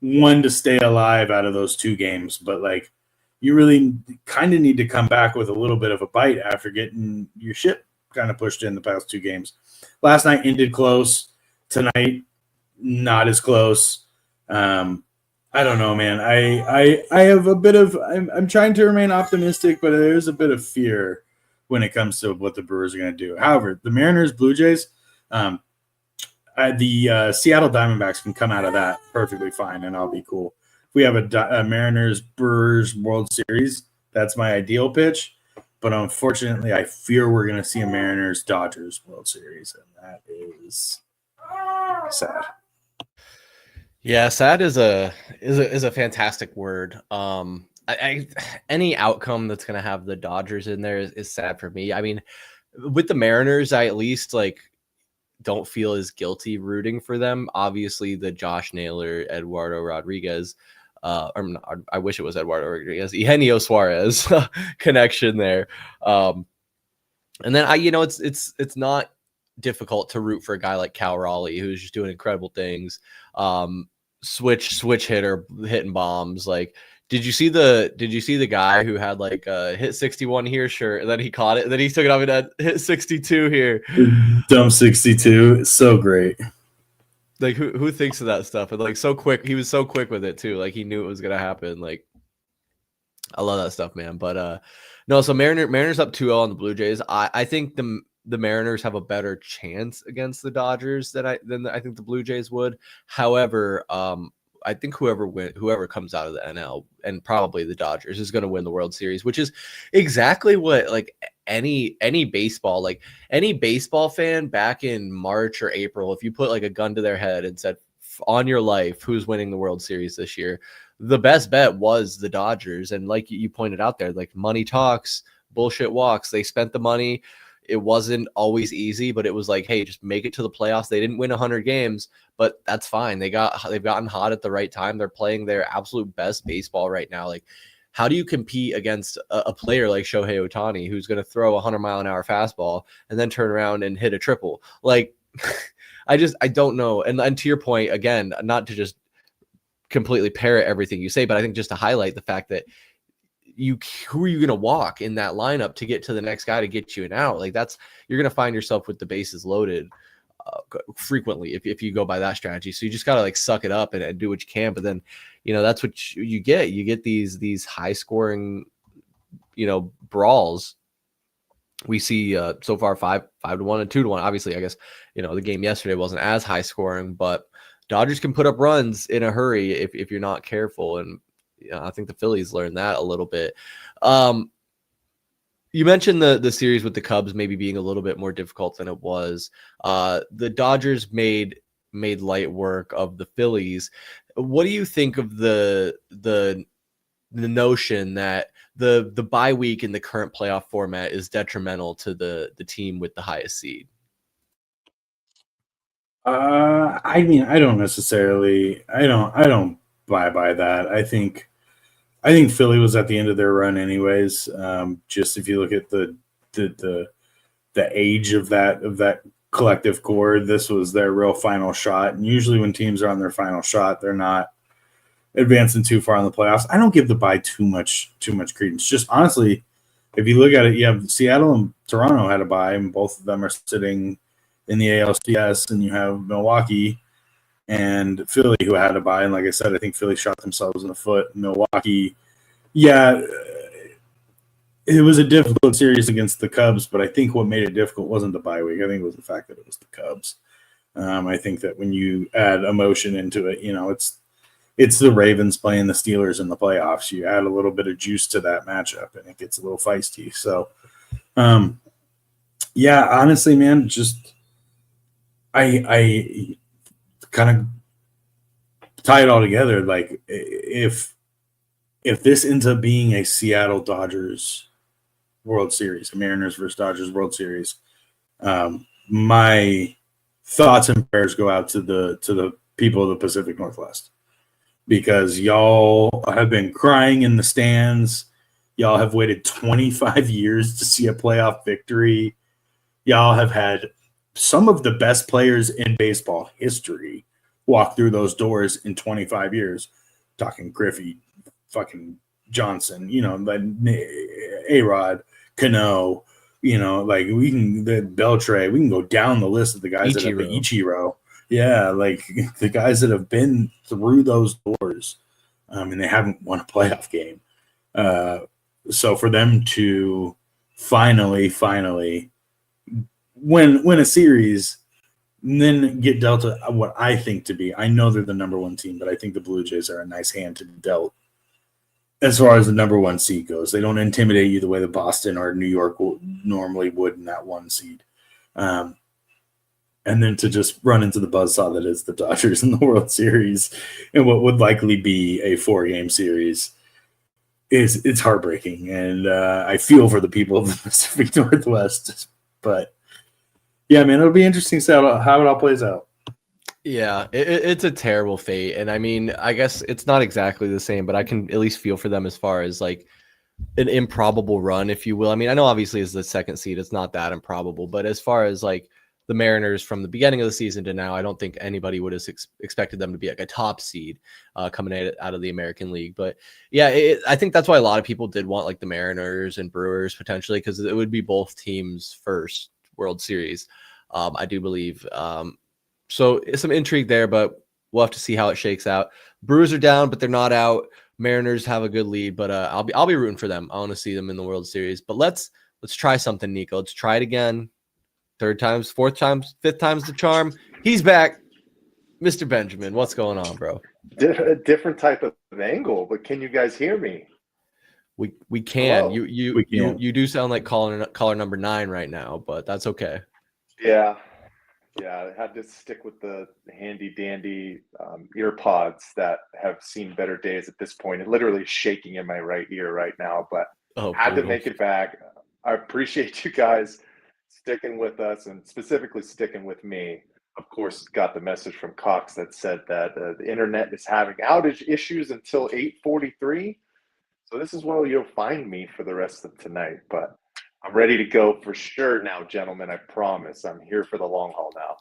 1 to stay alive out of those 2 games, but like you really kind of need to come back with a little bit of a bite after getting your shit kind of pushed in the past 2 games. Last night ended close. Tonight, not as close. I don't know, man. I have a bit of I'm trying to remain optimistic, but there's a bit of fear when it comes to what the Brewers are going to do. However, the Mariners, Blue Jays, the Seattle Diamondbacks can come out of that perfectly fine, and I'll be cool. If we have a Mariners Brewers World Series, that's my ideal pitch. But unfortunately, I fear we're going to see a Mariners-Dodgers World Series, and that is sad. Yeah, sad is a fantastic word. Any outcome that's going to have the Dodgers in there is sad for me. I mean, with the Mariners, I at least like don't feel as guilty rooting for them. Obviously, the Josh Naylor, Eduardo Rodriguez. I wish it was Eduardo Rodriguez, Eugenio Suarez connection there. And then it's not difficult to root for a guy like Cal Raleigh, who's just doing incredible things. Switch hitter hitting bombs. Like, did you see the guy who had like hit 61 here? Sure. And then he caught it. And then he took it off and had hit 62 here. Dumb 62. It's so great. Like who thinks of that stuff? And like so quick, he was so quick with it too. Like he knew it was gonna happen. Like I love that stuff, man. But no, so Mariners up 2-0 on the Blue Jays. I think the Mariners have a better chance against the Dodgers than I think the Blue Jays would. However, I think whoever comes out of the NL and probably the Dodgers is going to win the World Series, which is exactly what like any baseball fan back in March or April, if you put like a gun to their head and said on your life who's winning the World Series this year, the best bet was the Dodgers. And like you pointed out there, like money talks, bullshit walks. They spent the money. It wasn't always easy, but it was like, hey, just make it to the playoffs. They didn't win 100 games, but that's fine. They've gotten hot at the right time. They're playing their absolute best baseball right now. Like, how do you compete against a player like Shohei Ohtani, who's going to throw a 100-mile-an-hour fastball and then turn around and hit a triple? Like, I don't know. And to your point, again, not to just completely parrot everything you say, but I think just to highlight the fact that who are you going to walk in that lineup to get to the next guy to get you an out? Like you're going to find yourself with the bases loaded frequently if you go by that strategy. So you just got to like suck it up and do what you can. But then, that's what you get. You get these high scoring, brawls. We see so far 5-1 and 2-1. Obviously, I guess, the game yesterday wasn't as high scoring, but Dodgers can put up runs in a hurry if you're not careful. And I think the Phillies learned that a little bit. You mentioned the series with the Cubs maybe being a little bit more difficult than it was. The Dodgers made light work of the Phillies. What do you think of the notion that the bye week in the current playoff format is detrimental to the team with the highest seed? I mean, I don't buy by that. I think Philly was at the end of their run anyways. Just if you look at the age of that collective core, this was their real final shot. And usually when teams are on their final shot, they're not advancing too far in the playoffs. I don't give the bye too much credence. Just honestly, if you look at it, you have Seattle and Toronto had a bye, and both of them are sitting in the ALCS, and you have Milwaukee and Philly who had a bye. And like I said, I think Philly shot themselves in the foot. Milwaukee, yeah, it was a difficult series against the Cubs, but I think what made it difficult wasn't the bye week. I think it was the fact that it was the Cubs. I think that when you add emotion into it, it's the Ravens playing the Steelers in the playoffs. You add a little bit of juice to that matchup, and it gets a little feisty. So, yeah, honestly, man, just I kind of tie it all together. Like if this ends up being a Seattle Dodgers World Series, a Mariners versus Dodgers World Series, my thoughts and prayers go out to the people of the Pacific Northwest, because y'all have been crying in the stands. Y'all have waited 25 years to see a playoff victory. Y'all have had some of the best players in baseball history walk through those doors in 25 years. Talking Griffey, fucking Johnson, like A-Rod, Cano, like we can Beltre. We can go down the list of the guys that have been Ichiro. Yeah, like the guys that have been through those doors, and they haven't won a playoff game. So for them to finally win a series, and then get dealt what I think to be, I know they're the number one team, but I think the Blue Jays are a nice hand to be dealt as far as the number one seed goes. They don't intimidate you the way that Boston or New York normally would in that one seed. And then to just run into the buzzsaw that is the Dodgers in the World Series and what would likely be a 4-game series it's heartbreaking. And I feel for the people of the Pacific Northwest. But, yeah, man, it'll be interesting to see how it all plays out. Yeah, it's a terrible fate. And, I mean, I guess it's not exactly the same, but I can at least feel for them as far as, like, an improbable run, if you will. I mean, I know obviously as the second seed, it's not that improbable. But as far as, like, the Mariners from the beginning of the season to now, I don't think anybody would have expected them to be like a top seed coming out of the American League. But yeah, I think that's why a lot of people did want like the Mariners and Brewers potentially, because it would be both teams' first World Series, I do believe. So some intrigue there, but we'll have to see how it shakes out. Brewers are down, but they're not out. Mariners have a good lead, but I'll be rooting for them. I want to see them in the World Series. But let's try something, Niko. Let's try it again. Third time's, fourth time's, fifth time's the charm. He's back. Mr. Benjamin, what's going on, bro? Different type of angle, but can you guys hear me? We can. Hello. You do sound like caller number 9 right now, but that's okay. Yeah. I had to stick with the handy dandy ear pods that have seen better days at this point. It literally shaking in my right ear right now, but had to make it back. I appreciate you guys sticking with us and specifically sticking with me. Of course, got the message from Cox that said that the internet is having outage issues until 8:43. So this is where you'll find me for the rest of tonight. But I'm ready to go for sure now, gentlemen. I promise. I'm here for the long haul now.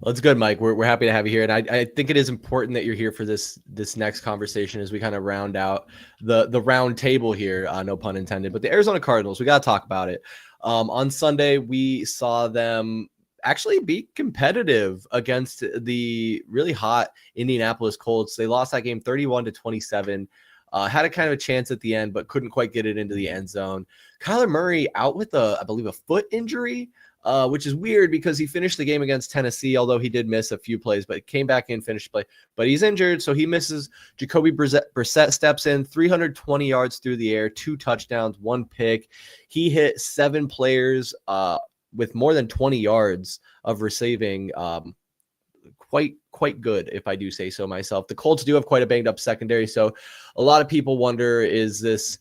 Well, it's good, Mike. We're happy to have you here, and I think it is important that you're here for this next conversation as we kind of round out the round table here. No pun intended, but the Arizona Cardinals. We got to talk about it. On Sunday, we saw them actually be competitive against the really hot Indianapolis Colts. They lost that game 31-27. Had a kind of a chance at the end, but couldn't quite get it into the end zone. Kyler Murray out with I believe, a foot injury. Which is weird because he finished the game against Tennessee, although he did miss a few plays, but came back in, finished play. But he's injured, so he misses. Jacoby Brissett steps in, 320 yards through the air, 2 touchdowns, 1 pick. He hit 7 players with more than 20 yards of receiving. Quite good, if I do say so myself. The Colts do have quite a banged up secondary, so a lot of people wonder, is this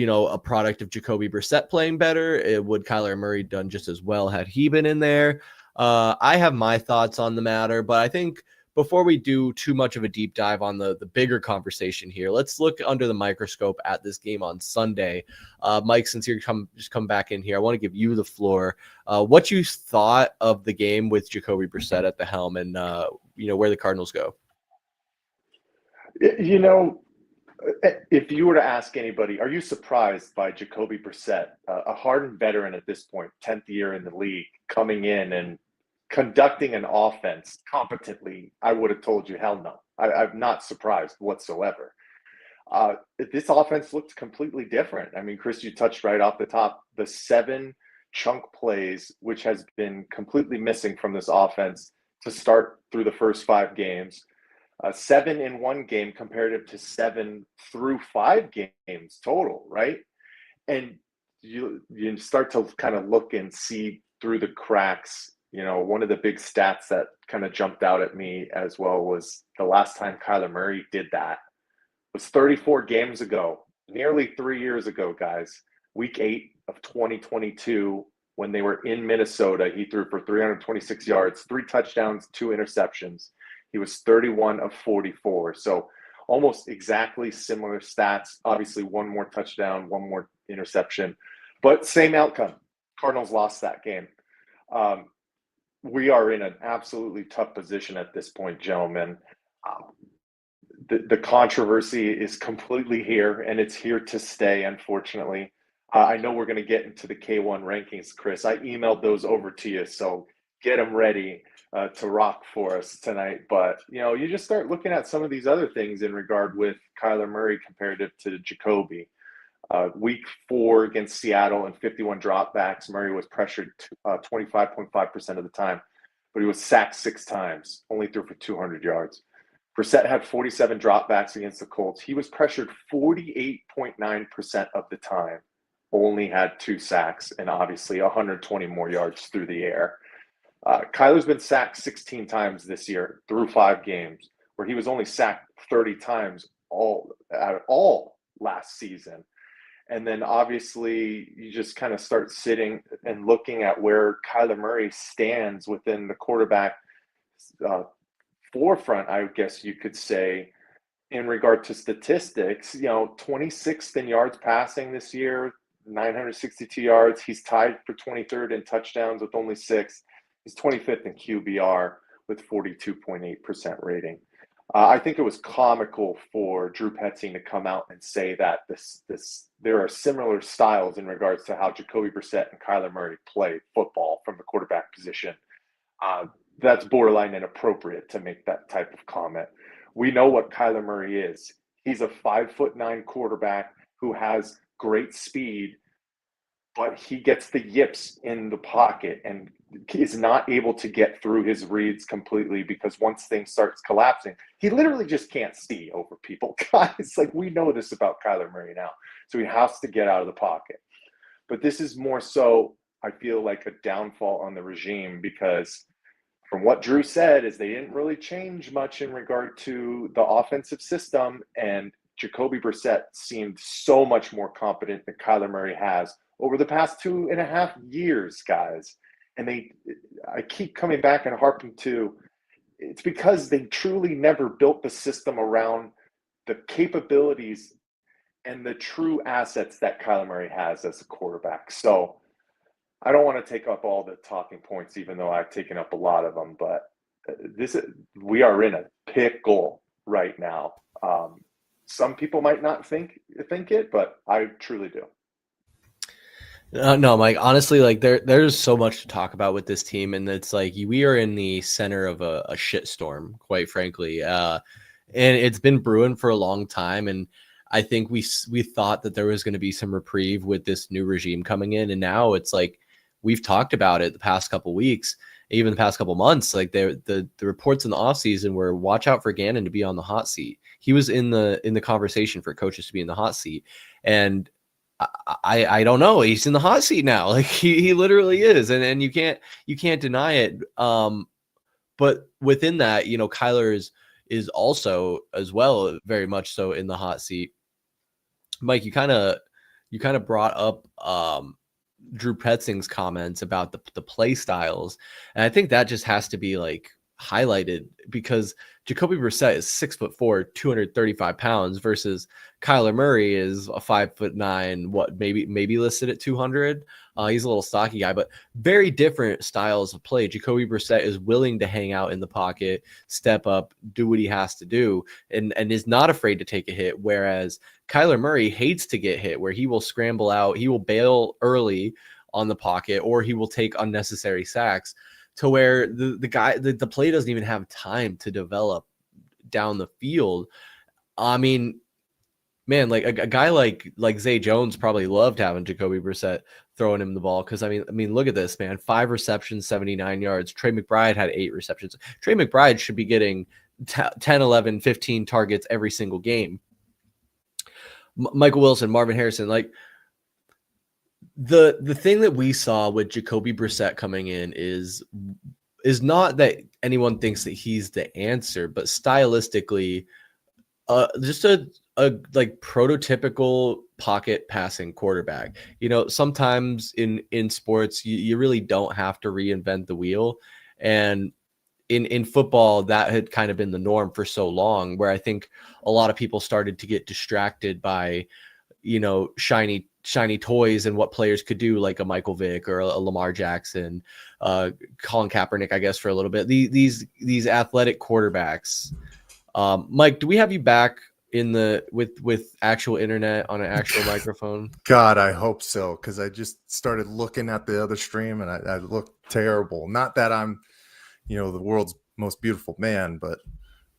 a product of Jacoby Brissett playing better? Would Kyler Murray done just as well had he been in there? I have my thoughts on the matter, but I think before we do too much of a deep dive on the bigger conversation here, let's look under the microscope at this game on Sunday. Mike, since you're just come back in here, I want to give you the floor. What you thought of the game with Jacoby Brissett at the helm, and where the Cardinals go? If you were to ask anybody, are you surprised by Jacoby Brissett, a hardened veteran at this point, 10th year in the league, coming in and conducting an offense competently? I would have told you, hell no. I'm not surprised whatsoever. This offense looked completely different. I mean, Chris, you touched right off the top, the 7 chunk plays, which has been completely missing from this offense to start through the first 5 games. 7 in one game comparative to 7 through 5 games total, right? And you start to kind of look and see through the cracks. One of the big stats that kind of jumped out at me as well was the last time Kyler Murray did that was 34 games ago, nearly 3 years ago, guys. Week 8 of 2022, when they were in Minnesota, he threw for 326 yards, 3 touchdowns, 2 interceptions. He was 31 of 44. So almost exactly similar stats. Obviously, 1 more touchdown, 1 more interception, but same outcome. Cardinals lost that game. We are in an absolutely tough position at this point, gentlemen. The controversy is completely here, and it's here to stay, unfortunately. I know we're going to get into the K1 rankings, Chris. I emailed those over to you, so get them ready to rock for us tonight. But, you just start looking at some of these other things in regard with Kyler Murray comparative to Jacoby. Week 4 against Seattle and 51 dropbacks, Murray was pressured 25.5% of the time, but he was sacked 6 times, only threw for 200 yards. Brissett had 47 dropbacks against the Colts. He was pressured 48.9% of the time, only had 2 sacks, and obviously 120 more yards through the air. Kyler's been sacked 16 times this year through 5 games, where he was only sacked 30 times all last season. And then obviously you just kind of start sitting and looking at where Kyler Murray stands within the quarterback forefront, I guess you could say, in regard to statistics. 26th in yards passing this year, 962 yards. He's tied for 23rd in touchdowns with only 6. He's 25th in QBR with 42.8% rating. I think it was comical for Drew Petzing to come out and say that there are similar styles in regards to how Jacoby Brissett and Kyler Murray play football from the quarterback position. That's borderline inappropriate to make that type of comment. We know what Kyler Murray is. He's a 5'9" quarterback who has great speed, but he gets the yips in the pocket and is not able to get through his reads completely, because once things starts collapsing, he literally just can't see over people. Guys, we know this about Kyler Murray now. So he has to get out of the pocket. But this is more so, I feel like, a downfall on the regime, because from what Drew said is they didn't really change much in regard to the offensive system, and Jacoby Brissett seemed so much more competent than Kyler Murray has over the past 2.5 years, guys. And I keep coming back and harping to, it's because they truly never built the system around the capabilities and the true assets that Kyler Murray has as a quarterback. So I don't want to take up all the talking points, even though I've taken up a lot of them. But we are in a pickle right now. Some people might not think it, but I truly do. No, Mike, honestly, like there's so much to talk about with this team, and it's like we are in the center of a shitstorm, quite frankly. And it's been brewing for a long time, and I think we thought that there was going to be some reprieve with this new regime coming in, and now it's like we've talked about it the past couple weeks, even the past couple months. Like the reports in the offseason were watch out for Gannon to be on the hot seat. He was in the conversation for coaches to be in the hot seat, and I don't know. He's in the hot seat now. Like he literally is, and you can't deny it. But within that, Kyler is also as well very much so in the hot seat. Mike, you kind of brought up Drew Petzing's comments about the play styles, and I think that just has to be like highlighted because Jacoby Brissett is 6'4", 235 pounds versus Kyler Murray is a 5'9", maybe listed at 200. He's a little stocky guy, but very different styles of play. Jacoby Brissett is willing to hang out in the pocket, step up, do what he has to do, and is not afraid to take a hit. Whereas Kyler Murray hates to get hit, where he will scramble out, he will bail early on the pocket, or he will take unnecessary sacks. To where the play doesn't even have time to develop down the field. I mean, man, like a guy like Zay Jones probably loved having Jacoby Brissett throwing him the ball because I mean, look at this, man. 5 receptions, 79 yards. Trey McBride had 8 receptions. Trey McBride should be getting 10, 11, 15 targets every single game. Michael Wilson, Marvin Harrison, like. The thing that we saw with Jacoby Brissett coming in is not that anyone thinks that he's the answer, but stylistically, just a like prototypical pocket passing quarterback. Sometimes in sports, you really don't have to reinvent the wheel, and in football, that had kind of been the norm for so long. Where I think a lot of people started to get distracted by, shiny toys and what players could do, like a Michael Vick or a Lamar Jackson, Colin Kaepernick, I guess, for a little bit. These athletic quarterbacks. Mike, do we have you back with actual internet on an actual microphone? God, I hope so, because I just started looking at the other stream and I look terrible. Not that I'm, the world's most beautiful man, but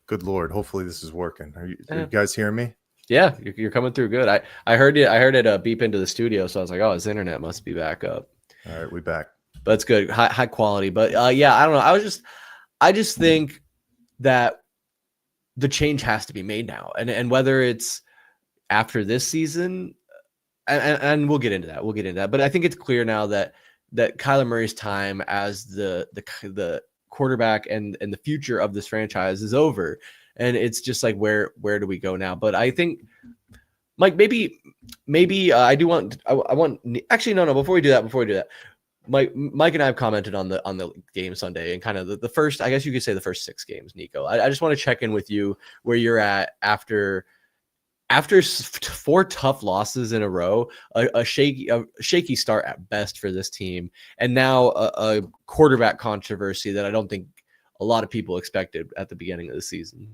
good Lord, hopefully this is working. Are you guys hearing me? Yeah, you're coming through good. I heard it beep into the studio, so I was like, oh, his internet must be back up. All right, we back. But it's good, high quality. But yeah, I don't know. I just think that the change has to be made now, and whether it's after this season, and we'll get into that. But I think it's clear now that Kyler Murray's time as the quarterback and the future of this franchise is over. And it's just like, where do we go now? But I think, Mike, maybe I want actually, no, before we do that, Mike and I have commented on the game Sunday and kind of the first, I guess you could say the first 6 games, Niko. I just want to check in with you where you're at after 4 tough losses in a row, a shaky start at best for this team, and now a quarterback controversy that I don't think a lot of people expected at the beginning of the season.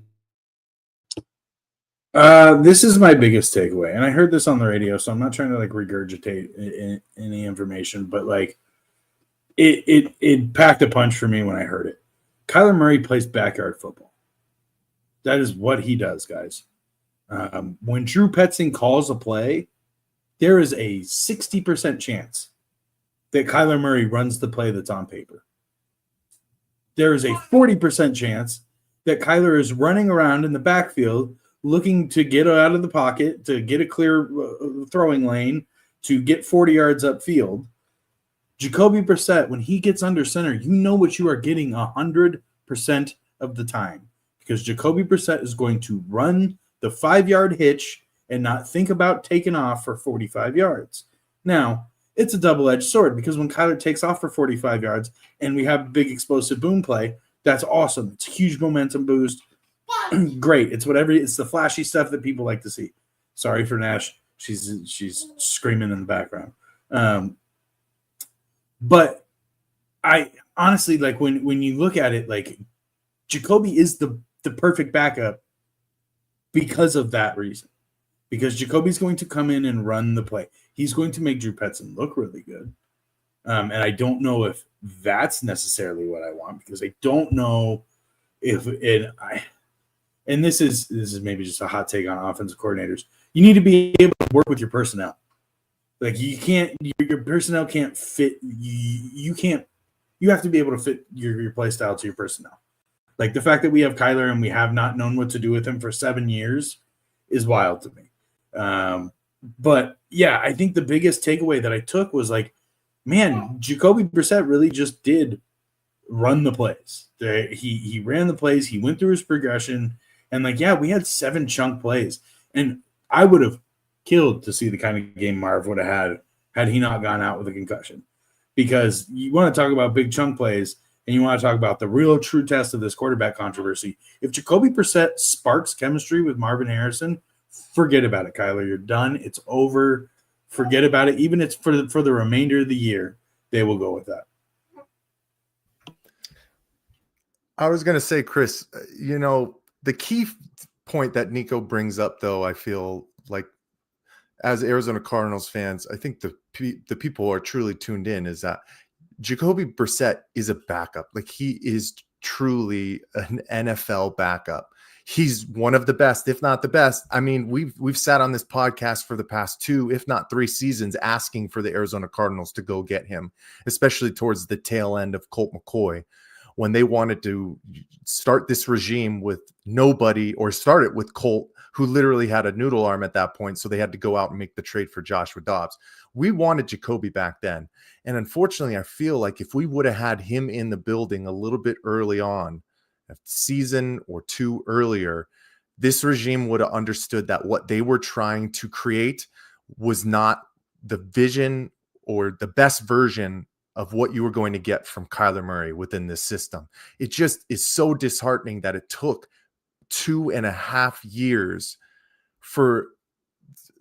This is my biggest takeaway, and I heard this on the radio, so I'm not trying to like regurgitate any information, but like it packed a punch for me when I heard it. Kyler Murray plays backyard football. That is what he does, guys. When Drew Petzing calls a play, there is a 60% chance that Kyler Murray runs the play that's on paper. There is a 40% chance that Kyler is running around in the backfield looking to get out of the pocket, to get a clear throwing lane, to get 40 yards upfield. Jacoby Brissett, when he gets under center, you know what you are getting 100% of the time, because Jacoby Brissett is going to run the 5-yard hitch and not think about taking off for 45 yards. Now, it's a double-edged sword, because when Kyler takes off for 45 yards and we have a big explosive boom play, that's awesome. It's a huge momentum boost. Great. It's the flashy stuff that people like to see. Sorry for Nash. She's screaming in the background. But I honestly, like, when you look at it, like, Jacoby is the perfect backup because of that reason. Because Jacoby's going to come in and run the play. He's going to make Drew Petzing look really good. And I don't know if that's necessarily what I want, because I don't know if it. And this is maybe just a hot take on offensive coordinators. You need to be able to work with your personnel. Like, you can't, your personnel can't fit. You can't. You have to be able to fit your play style to your personnel. Like, the fact that we have Kyler and we have not known what to do with him for 7 years is wild to me. But yeah, I think the biggest takeaway that I took was, like, man, Jacoby Brissett really just did run the plays. He ran the plays. He went through his progression. And, like, yeah, we had 7 chunk plays. And I would have killed to see the kind of game Marv would have had he not gone out with a concussion. Because you want to talk about big chunk plays, and you want to talk about the real true test of this quarterback controversy. If Jacoby Brissett sparks chemistry with Marvin Harrison, forget about it, Kyler. You're done. It's over. Forget about it. Even if it's for the remainder of the year, they will go with that. I was going to say, Chris, the key point that Niko brings up, though, I feel like as Arizona Cardinals fans, I think the people who are truly tuned in is that Jacoby Brissett is a backup. Like, he is truly an NFL backup. He's one of the best, if not the best. I mean, we've sat on this podcast for the past 2, if not 3 seasons, asking for the Arizona Cardinals to go get him, especially towards the tail end of Colt McCoy, when they wanted to start this regime with nobody, or start it with Colt, who literally had a noodle arm at that point. So they had to go out and make the trade for Joshua Dobbs. We wanted Jacoby back then. And unfortunately, I feel like if we would have had him in the building a little bit early on, a season or 2 earlier, this regime would have understood that what they were trying to create was not the vision or the best version of what you were going to get from Kyler Murray within this system. It just is so disheartening that it took 2.5 years for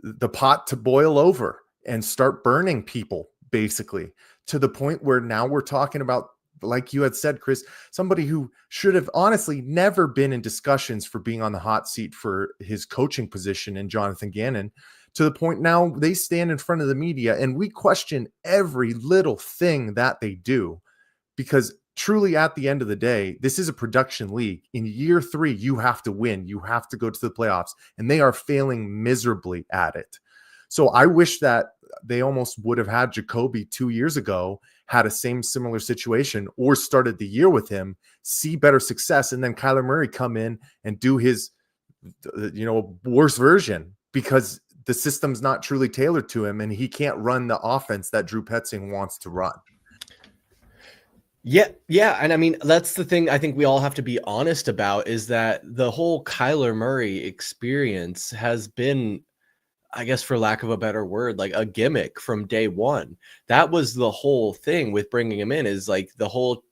the pot to boil over and start burning people, basically, to the point where now we're talking about, like you had said, Chris, somebody who should have honestly never been in discussions for being on the hot seat for his coaching position in Jonathan Gannon, to the point now they stand in front of the media and we question every little thing that they do, because truly at the end of the day, this is a production league. In year 3, you have to win. You have to go to the playoffs, and they are failing miserably at it. So I wish that they almost would have had Jacoby 2 years ago, had a similar situation, or started the year with him, see better success, and then Kyler Murray come in and do his, worst version, because the system's not truly tailored to him and he can't run the offense that Drew Petzing wants to run. Yeah. And I mean, that's the thing I think we all have to be honest about, is that the whole Kyler Murray experience has been, I guess, for lack of a better word, like a gimmick from day one. That was the whole thing with bringing him in, is like the whole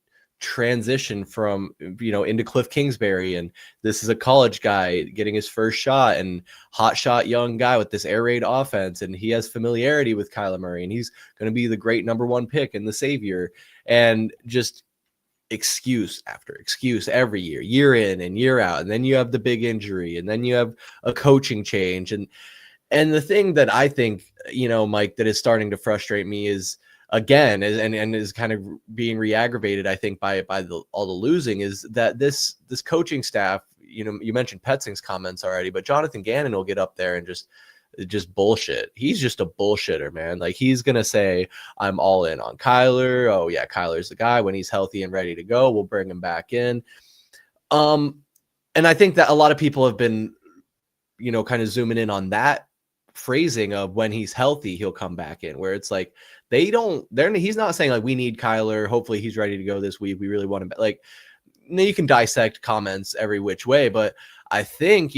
transition from, into Cliff Kingsbury, and this is a college guy getting his first shot, and hot shot young guy with this air raid offense, and he has familiarity with Kyler Murray, and he's going to be the great number 1 pick and the savior, and just excuse after excuse every year in and year out. And then you have the big injury, and then you have a coaching change, and the thing that I think, Mike, that is starting to frustrate me is, again, and is kind of being re-aggravated, I think, by all the losing, is that this coaching staff, you mentioned Petzing's comments already, but Jonathan Gannon will get up there and just bullshit. He's just a bullshitter, man. Like, he's going to say, I'm all in on Kyler. Oh yeah, Kyler's the guy. When he's healthy and ready to go, we'll bring him back in. And I think that a lot of people have been, kind of zooming in on that phrasing of when he's healthy, he'll come back in, where it's like, he's not saying like, we need Kyler, hopefully he's ready to go this week, we really want him back. Like, you can dissect comments every which way, but I think,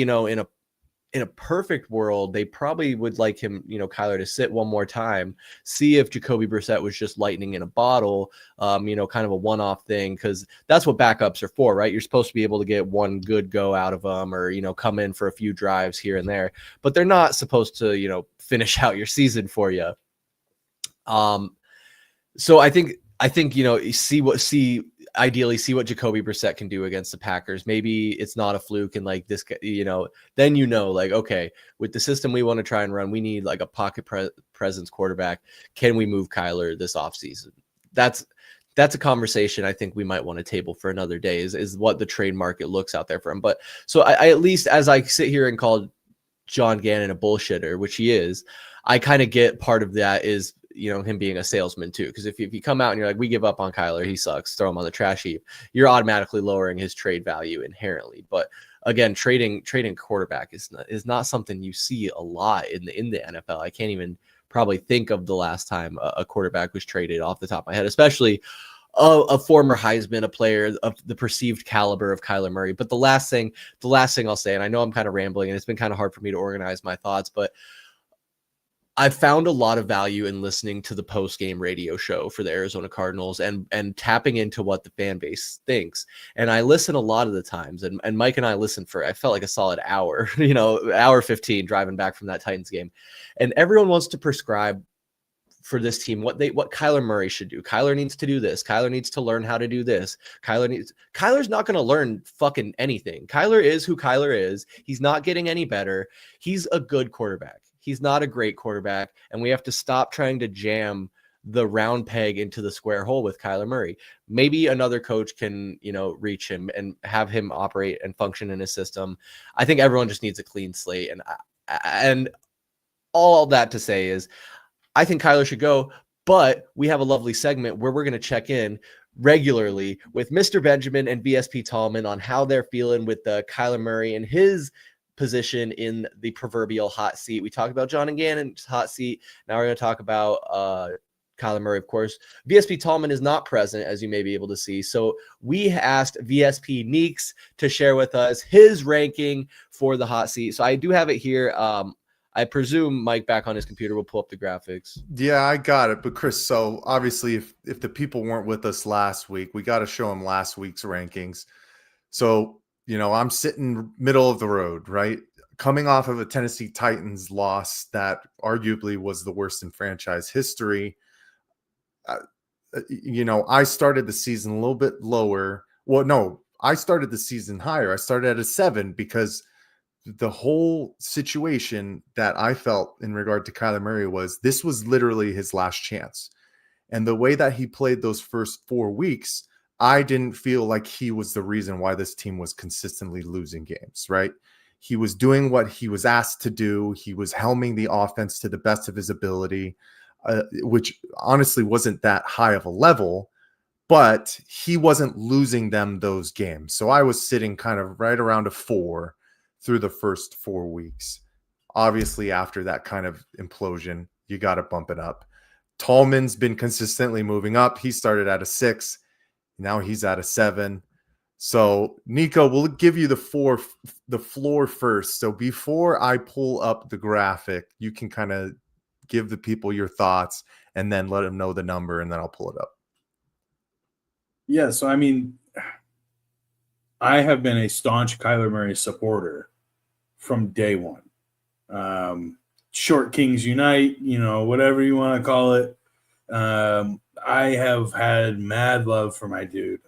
in a perfect world, they probably would like him, Kyler, to sit one more time, see if Jacoby Brissett was just lightning in a bottle, kind of a one-off thing, because that's what backups are for, right? You're supposed to be able to get one good go out of them, or, come in for a few drives here and there, but they're not supposed to, finish out your season for you. So I think ideally see what Jacoby Brissett can do against the Packers. Maybe it's not a fluke, and like this, then like, okay, with the system we want to try and run, we need like a pocket presence quarterback. Can we move Kyler this offseason? That's a conversation I think we might want to table for another day. Is what the trade market looks out there for him. But so I at least, as I sit here and call John Gannon a bullshitter, which he is, I kind of get part of that is him being a salesman too. Because if you come out and you're like, we give up on Kyler, he sucks, throw him on the trash heap, you're automatically lowering his trade value inherently. But again, trading quarterback is not something you see a lot in the NFL. I can't even probably think of the last time a quarterback was traded off the top of my head, especially a former Heisman, a player of the perceived caliber of Kyler Murray. But the last thing I'll say, and I know I'm kind of rambling and it's been kind of hard for me to organize my thoughts, but I've found a lot of value in listening to the post-game radio show for the Arizona Cardinals and tapping into what the fan base thinks. And I listen a lot of the times, and Mike and I listened for, I felt like a solid hour, hour 15 driving back from that Titans game. And everyone wants to prescribe for this team what Kyler Murray should do. Kyler needs to do this. Kyler needs to learn how to do this. Kyler's not going to learn fucking anything. Kyler is who Kyler is. He's not getting any better. He's a good quarterback. He's not a great quarterback, and we have to stop trying to jam the round peg into the square hole with Kyler Murray. Maybe another coach can, reach him and have him operate and function in his system. I think everyone just needs a clean slate, and all that to say is, I think Kyler should go, but we have a lovely segment where we're going to check in regularly with Mr. Benjamin and VSP Tallman on how they're feeling with Kyler Murray and his position in the proverbial hot seat. We talked about John and Gannon's hot seat. Now we're going to talk about Kyler Murray, of course. VSP Tallman is not present, as you may be able to see. So we asked VSP Neeks to share with us his ranking for the hot seat. So I do have it here. I presume Mike back on his computer will pull up the graphics. Yeah, I got it. But Chris, so obviously if the people weren't with us last week, we got to show them last week's rankings. So I'm sitting middle of the road, right? Coming off of a Tennessee Titans loss that arguably was the worst in franchise history. I started the season a little bit lower. Well, no, I started the season higher. I started at a 7 because the whole situation that I felt in regard to Kyler Murray was this was literally his last chance. And the way that he played those first 4 weeks, I didn't feel like he was the reason why this team was consistently losing games, right? He was doing what he was asked to do. He was helming the offense to the best of his ability, which honestly wasn't that high of a level, but he wasn't losing them those games. So I was sitting kind of right around a 4 through the first 4 weeks. Obviously, after that kind of implosion, you got to bump it up. Tallman's been consistently moving up. He started at a 6. Now he's at a 7. So, Niko, we'll give you the floor first. So before I pull up the graphic, you can kind of give the people your thoughts and then let them know the number, and then I'll pull it up. Yeah, so I mean, I have been a staunch Kyler Murray supporter from day one. Short Kings Unite, whatever you want to call it. I have had mad love for my dude.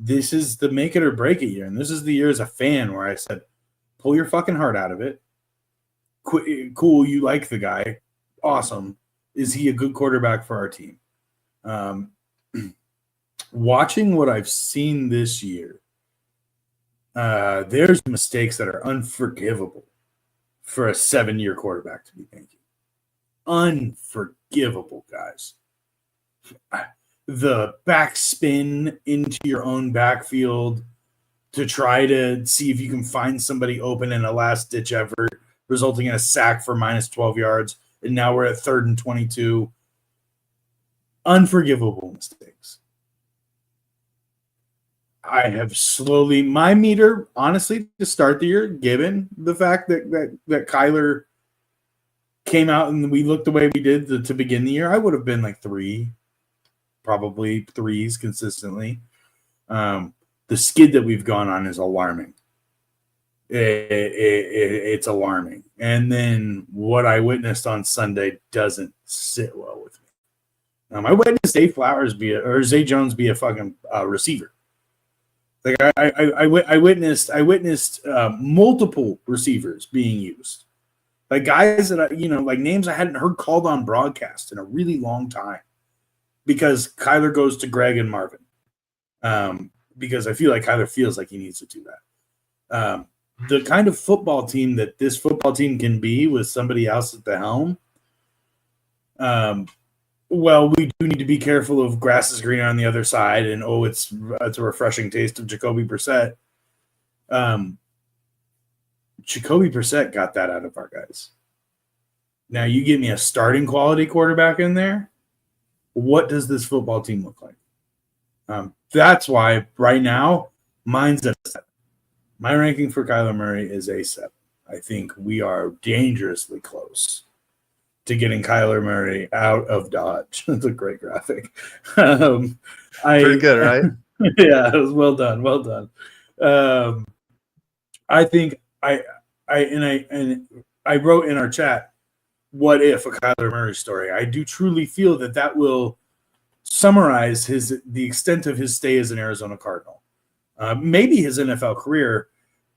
This is the make it or break it year. And this is the year as a fan where I said, pull your fucking heart out of it. Cool, you like the guy. Awesome. Is he a good quarterback for our team? Watching what I've seen this year, there's mistakes that are unforgivable for a 7-year quarterback to be making. Unforgivable, guys. The backspin into your own backfield to try to see if you can find somebody open in a last-ditch effort, resulting in a sack for minus 12 yards, and now we're at 3rd and 22. Unforgivable mistakes. I have slowly, my meter, honestly, to start the year, given the fact that Kyler came out and we looked the way we did to begin the year, I would have been like 3, probably 3s consistently. The skid that we've gone on is alarming. It's alarming. And then what I witnessed on Sunday doesn't sit well with me. I witnessed Zay Jones be a fucking receiver. Like I witnessed multiple receivers being used, like guys that like names I hadn't heard called on broadcast in a really long time, because Kyler goes to Greg and Marvin, because I feel like Kyler feels like he needs to do that. The kind of football team that this football team can be with somebody else at the helm. Well, we do need to be careful of grass is greener on the other side, and it's a refreshing taste of Jacoby Brissett. Jacoby Brissett got that out of our guys. Now you give me a starting quality quarterback in there. What does this football team look like? That's why right now mine's a 7. My ranking for Kyler Murray is a 7. I think we are dangerously close to getting Kyler Murray out of Dodge. That's a great graphic. Pretty good, right? Yeah, it was well done. Well done. I think I wrote in our chat, what if a Kyler Murray story? I do truly feel that will summarize the extent of his stay as an Arizona Cardinal. Maybe his NFL career,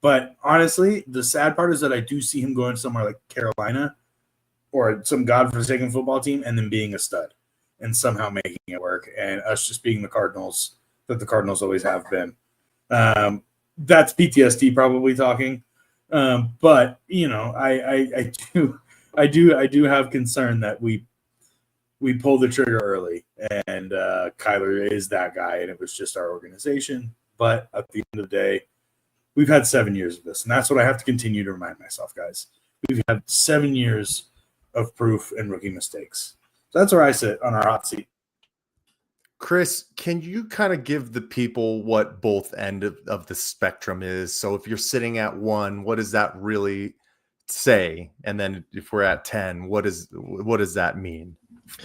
but honestly, the sad part is that I do see him going somewhere like Carolina or some godforsaken football team and then being a stud and somehow making it work, and us just being the Cardinals that the Cardinals always have been. That's PTSD probably talking. But I do have concern that we pulled the trigger early, and Kyler is that guy, and it was just our organization. But at the end of the day, we've had 7 years of this, and that's what I have to continue to remind myself, guys. We've had 7 years of proof and rookie mistakes. So that's where I sit on our hot seat. Chris, can you kind of give the people what both end of the spectrum is? So if you're sitting at 1, what does that really say? And then if we're at 10, what does that mean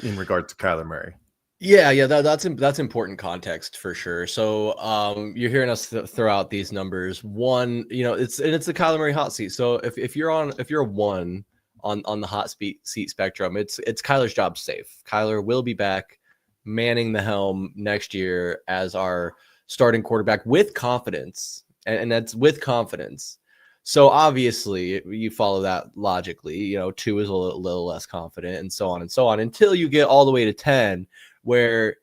in regard to Kyler Murray? Yeah, that's important context for sure. So you're hearing us throw out these numbers. 1, it's the Kyler Murray hot seat. So if you're a 1 on the hot seat spectrum, it's Kyler's job safe. Kyler will be back manning the helm next year as our starting quarterback with confidence, and that's with confidence. So obviously you follow that logically, 2 is a little less confident, and so on until you get all the way to 10, where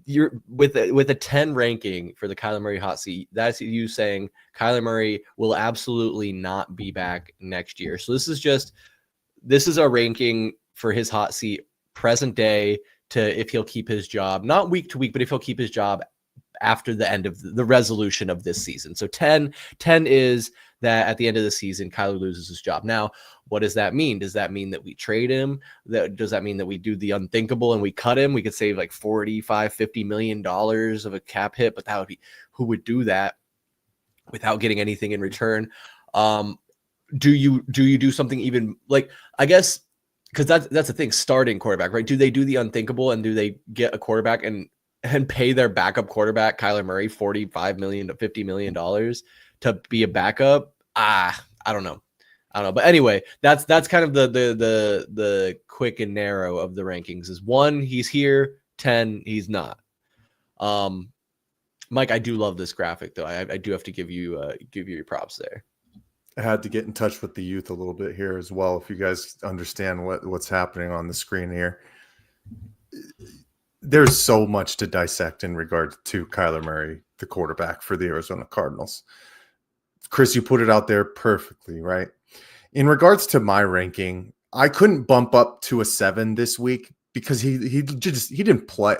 you're with a 10 ranking for the Kyler Murray hot seat. That's you saying Kyler Murray will absolutely not be back next year. So this is a ranking for his hot seat present day, to if he'll keep his job, not week to week, but if he'll keep his job after the end of the resolution of this season. So 10 is that at the end of the season, Kyler loses his job. Now, what does that mean? Does that mean that we trade him? Does that mean that we do the unthinkable and we cut him? We could save like $45-50 million of a cap hit, but that would be, who would do that without getting anything in return? Do you do something even, like, I guess, because that's the thing, starting quarterback, right? Do they do the unthinkable and do they get a quarterback and pay their backup quarterback, Kyler Murray, $45 million to $50 million to be a backup? I don't know. But anyway, that's kind of the quick and narrow of the rankings. Is 1, he's here; 10, he's not. Mike, I do love this graphic though. I do have to give you your props there. I had to get in touch with the youth a little bit here as well. If you guys understand what's happening on the screen here, there's so much to dissect in regard to Kyler Murray, the quarterback for the Arizona Cardinals. Chris, you put it out there perfectly, right? In regards to my ranking, I couldn't bump up to a 7 this week because he didn't play.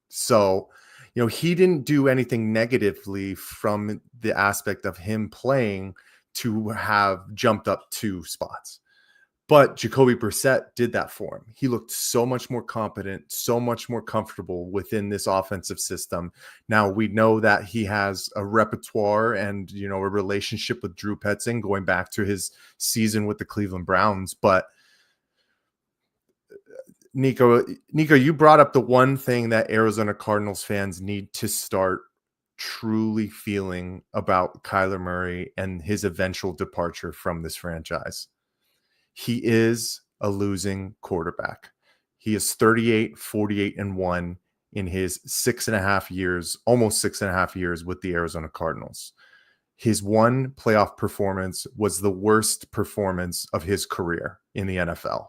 So, he didn't do anything negatively from the aspect of him playing to have jumped up 2 spots. But Jacoby Brissett did that for him. He looked so much more competent, so much more comfortable within this offensive system. Now we know that he has a repertoire and, a relationship with Drew Petzing going back to his season with the Cleveland Browns. But Niko, you brought up the one thing that Arizona Cardinals fans need to start truly feeling about Kyler Murray and his eventual departure from this franchise. He is a losing quarterback. He is 38, 48, and 1 in his 6.5 years, almost 6.5 years with the Arizona Cardinals. His one playoff performance was the worst performance of his career in the NFL.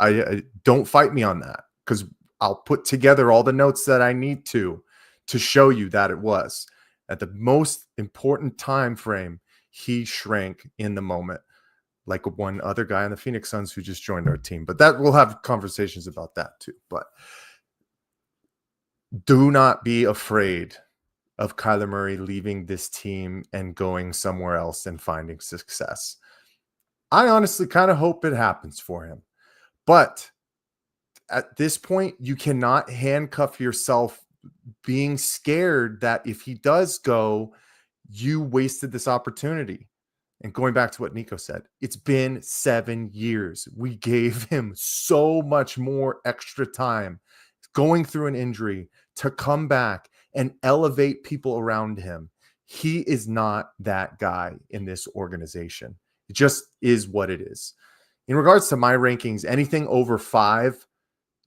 I don't fight me on that, because I'll put together all the notes that I need to show you that it was at the most important time frame. He shrank in the moment, like one other guy on the Phoenix Suns who just joined our team. But that we'll have conversations about that too. But do not be afraid of Kyler Murray leaving this team and going somewhere else and finding success. I honestly kind of hope it happens for him. But at this point, you cannot handcuff yourself being scared that if he does go, you wasted this opportunity. And going back to what Niko said, it's been 7 years. We gave him so much more extra time going through an injury to come back and elevate people around him. He is not that guy in this organization. It just is what it is. In regards to my rankings, anything over 5,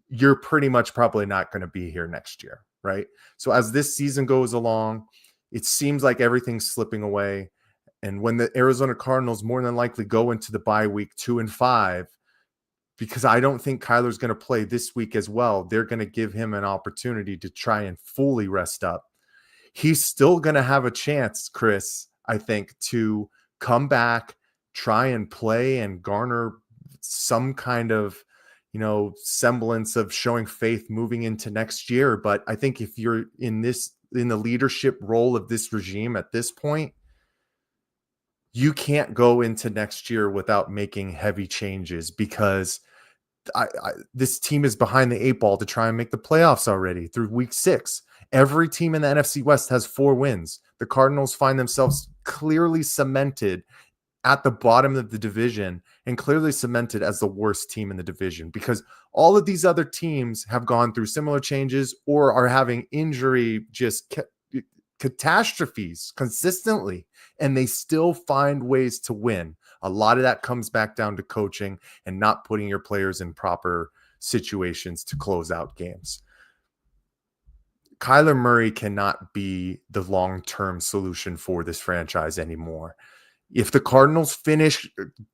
you're pretty much probably not going to be here next year, right? So as this season goes along, it seems like everything's slipping away. And when the Arizona Cardinals more than likely go into the bye week 2-5, because I don't think Kyler's going to play this week as well, they're going to give him an opportunity to try and fully rest up. He's still going to have a chance, Chris, I think, to come back, try and play and garner some kind of, semblance of showing faith moving into next year. But I think if you're in the leadership role of this regime at this point, you can't go into next year without making heavy changes, because this team is behind the 8 ball to try and make the playoffs already through week 6. Every team in the NFC West has 4 wins. The Cardinals find themselves clearly cemented at the bottom of the division and clearly cemented as the worst team in the division, because all of these other teams have gone through similar changes or are having injury catastrophes consistently, and they still find ways to win. A lot of that comes back down to coaching and not putting your players in proper situations to close out games. Kyler Murray cannot be the long-term solution for this franchise anymore. If the Cardinals finish,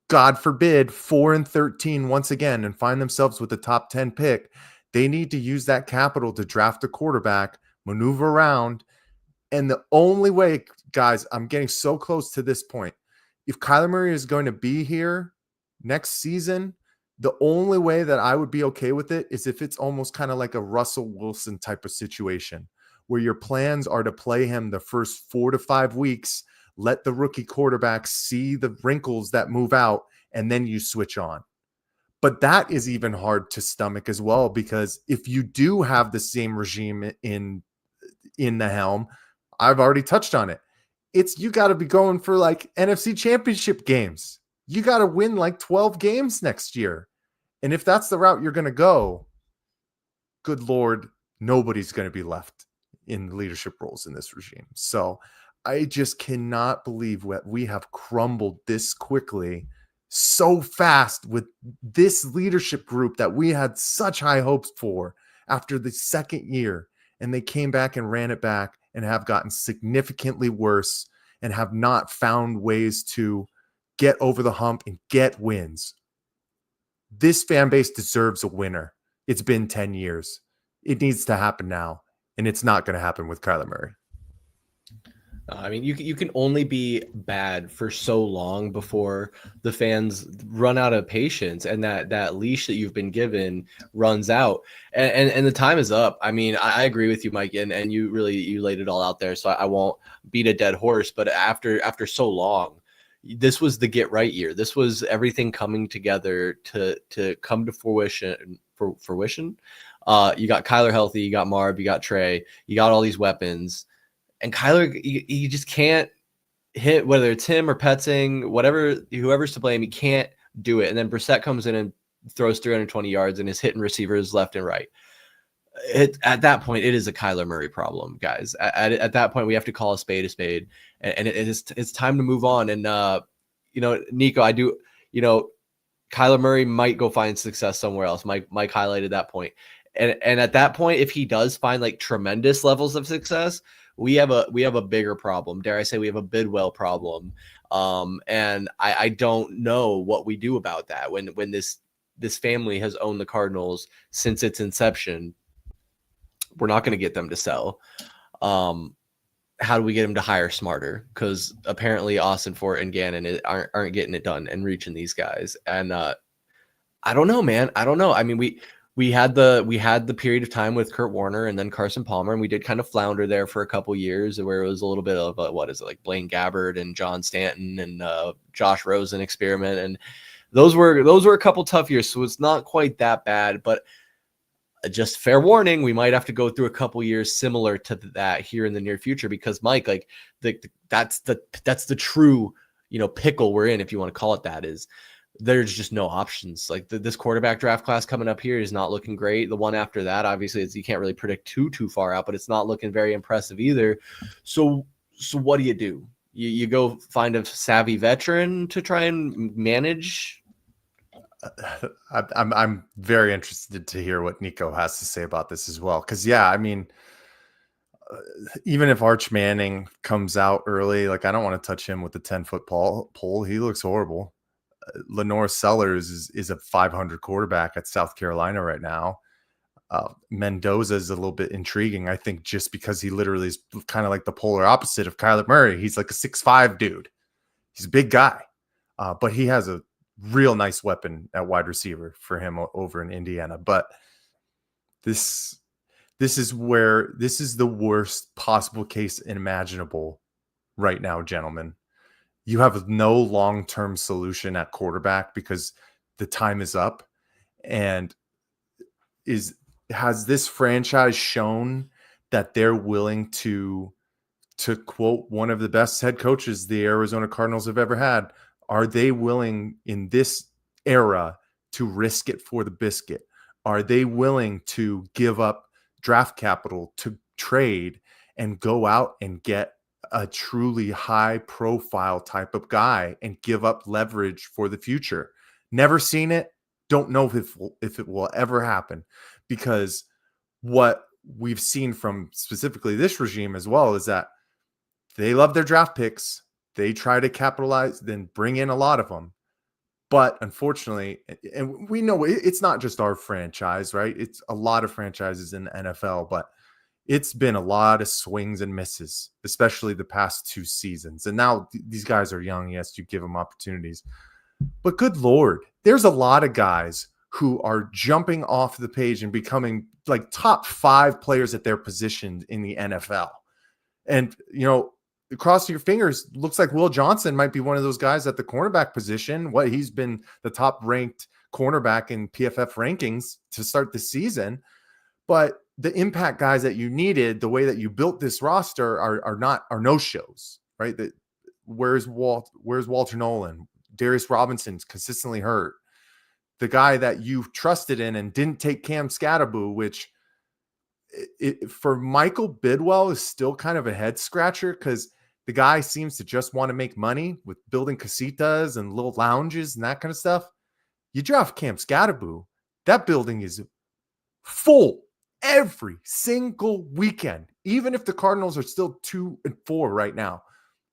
God forbid, 4-13 once again and find themselves with the top 10 pick, they need to use that capital to draft a quarterback, maneuver around. And the only way, guys, I'm getting so close to this point. If Kyler Murray is going to be here next season, the only way that I would be okay with it is if it's almost kind of like a Russell Wilson type of situation, where your plans are to play him the first 4 to 5 weeks, let the rookie quarterback see the wrinkles that move out, and then you switch on. But that is even hard to stomach as well, because if you do have the same regime in the helm, I've already touched on it. You got to be going for like NFC championship games. You got to win like 12 games next year. And if that's the route you're going to go, good Lord, nobody's going to be left in leadership roles in this regime. So I just cannot believe what we have crumbled this quickly, so fast, with this leadership group that we had such high hopes for after the second year. And they came back and ran it back and have gotten significantly worse and have not found ways to get over the hump and get wins. This fan base deserves a winner. It's been 10 years. It needs to happen now, and it's not going to happen with Kyler Murray. I mean, you can only be bad for so long before the fans run out of patience and that leash that you've been given runs out, and the time is up. I mean, I agree with you, Mike, and you laid it all out there, so I won't beat a dead horse. But after so long, this was the get right year. This was everything coming together to come to fruition. You got Kyler healthy, you got Marv, you got Trey, you got all these weapons. And Kyler, you just can't hit, whether it's him or Petzing, whoever's to blame, he can't do it. And then Brissett comes in and throws 320 yards and is hitting receivers left and right. At that point, it is a Kyler Murray problem, guys. At that point, we have to call a spade, and it's time to move on. And Niko, I do, Kyler Murray might go find success somewhere else. Mike highlighted that point. And at that point, if he does find like tremendous levels of success, we have a bigger problem. Dare I say we have a Bidwell problem. And I don't know what we do about that when this family has owned the Cardinals since its inception. We're not going to get them to sell. How do we get them to hire smarter? Because apparently Austin Fort and Gannon aren't getting it done and reaching these guys. And I don't know, man. I don't know. I mean, we had the period of time with Kurt Warner and then Carson Palmer, and we did kind of flounder there for a couple years where it was a little bit of like Blaine Gabbert and John Stanton and Josh Rosen experiment, and those were a couple tough years. So it's not quite that bad, but just fair warning, we might have to go through a couple years similar to that here in the near future, because Mike, like that's the true, pickle we're in, if you want to call it that, is there's just no options. Like this quarterback draft class coming up here is not looking great. The one after that, obviously, you can't really predict too far out, but it's not looking very impressive either. So what do? You go find a savvy veteran to try and manage. I'm very interested to hear what Niko has to say about this as well. Because I mean, even if Arch Manning comes out early, like I don't want to touch him with the 10-foot pole. He looks horrible. Lenore Sellers is a 500 quarterback at South Carolina right now. Mendoza is a little bit intriguing, I think, just because he literally is kind of like the polar opposite of Kyler Murray. He's like a 6'5" dude. He's a big guy, but he has a real nice weapon at wide receiver for him over in Indiana. But this is the worst possible case imaginable right now, gentlemen. You have no long-term solution at quarterback because the time is up. And has this franchise shown that they're willing to quote one of the best head coaches the Arizona Cardinals have ever had? Are they willing in this era to risk it for the biscuit? Are they willing to give up draft capital to trade and go out and get a truly high profile type of guy and give up leverage for the future? Never seen it. Don't know if it will ever happen, because what we've seen from specifically this regime as well is that they love their draft picks. They try to capitalize, then bring in a lot of them. But unfortunately, and we know it's not just our franchise, right? It's a lot of franchises in the NFL, but it's been a lot of swings and misses, especially the past 2 seasons. And now these guys are young. Yes, you give them opportunities. But good Lord, there's a lot of guys who are jumping off the page and becoming like top 5 players at their position in the NFL. And, cross your fingers, looks like Will Johnson might be one of those guys at the cornerback position. He's been the top ranked cornerback in PFF rankings to start the season. But the impact guys that you needed, the way that you built this roster are no shows, right? Where's Walter Nolan? Darius Robinson's consistently hurt. The guy that you trusted in and didn't take Cam Scatterboo, which for Michael Bidwell is still kind of a head scratcher, because the guy seems to just want to make money with building casitas and little lounges and that kind of stuff. You draft Cam Scatterboo, that building is full every single weekend. Even if the Cardinals are still 2-4 right now,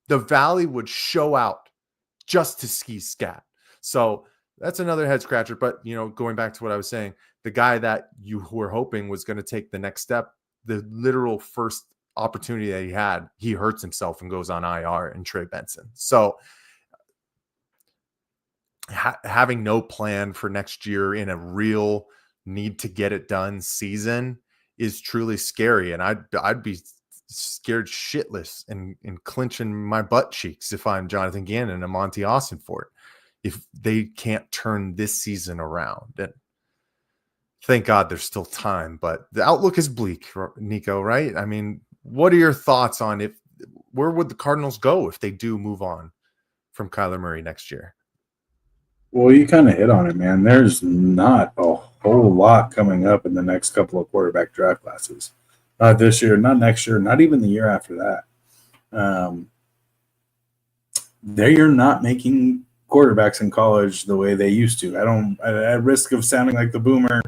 the Valley would show out just to ski scat. So that's another head scratcher. But, going back to what I was saying, the guy that you were hoping was going to take the next step, the literal first opportunity that he had, he hurts himself and goes on IR, and Trey Benson. So having no plan for next year in a real need to get it done season is truly scary. And I'd be scared shitless and clenching my butt cheeks if I'm Jonathan Gannon and Monty Austin for it, if they can't turn this season around. And thank God there's still time, but the outlook is bleak, Niko, right? I mean, what are your thoughts on where would the Cardinals go if they do move on from Kyler Murray next year? Well, you kind of hit on it, man. There's not a whole lot coming up in the next couple of quarterback draft classes. Not this year, not next year, not even the year after that. They're not making quarterbacks in college the way they used to. At risk of sounding like the boomer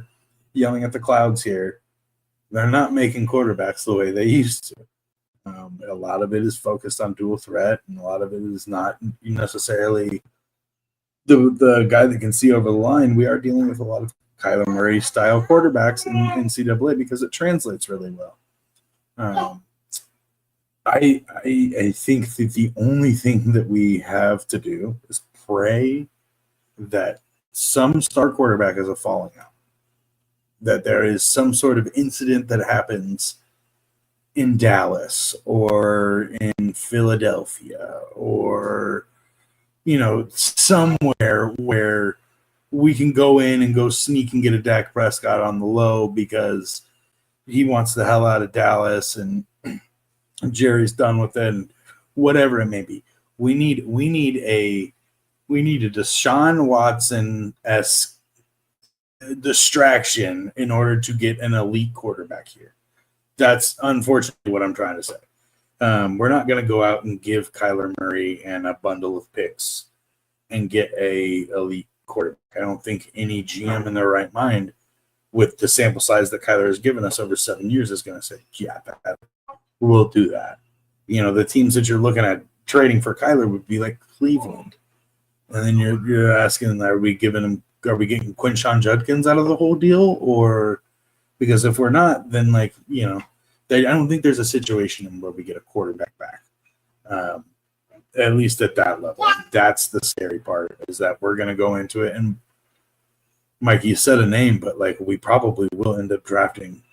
yelling at the clouds here, they're not making quarterbacks the way they used to. A lot of it is focused on dual threat, and a lot of it is not necessarily the guy that can see over the line. We are dealing with a lot of Kyler Murray style quarterbacks in NCAA because it translates really well. I think that the only thing that we have to do is pray that some star quarterback is a falling out, that there is some sort of incident that happens in Dallas or in Philadelphia or, somewhere where we can go in and go sneak and get a Dak Prescott on the low because he wants the hell out of Dallas and Jerry's done with it and whatever it may be. We need a Deshaun Watson-esque distraction in order to get an elite quarterback here. That's unfortunately what I'm trying to say. We're not going to go out and give Kyler Murray and a bundle of picks and get a elite quarterback. I don't think any GM in their right mind with the sample size that Kyler has given us over 7 years is going to say, yeah, we'll do that. The teams that you're looking at trading for Kyler would be like Cleveland. And then you're asking, are we getting Quinshon Judkins out of the whole deal? Or because if we're not, then I don't think there's a situation where we get a quarterback back. At least at that level. That's the scary part, is that we're going to go into it. And Mike, you said a name, but we probably will end up drafting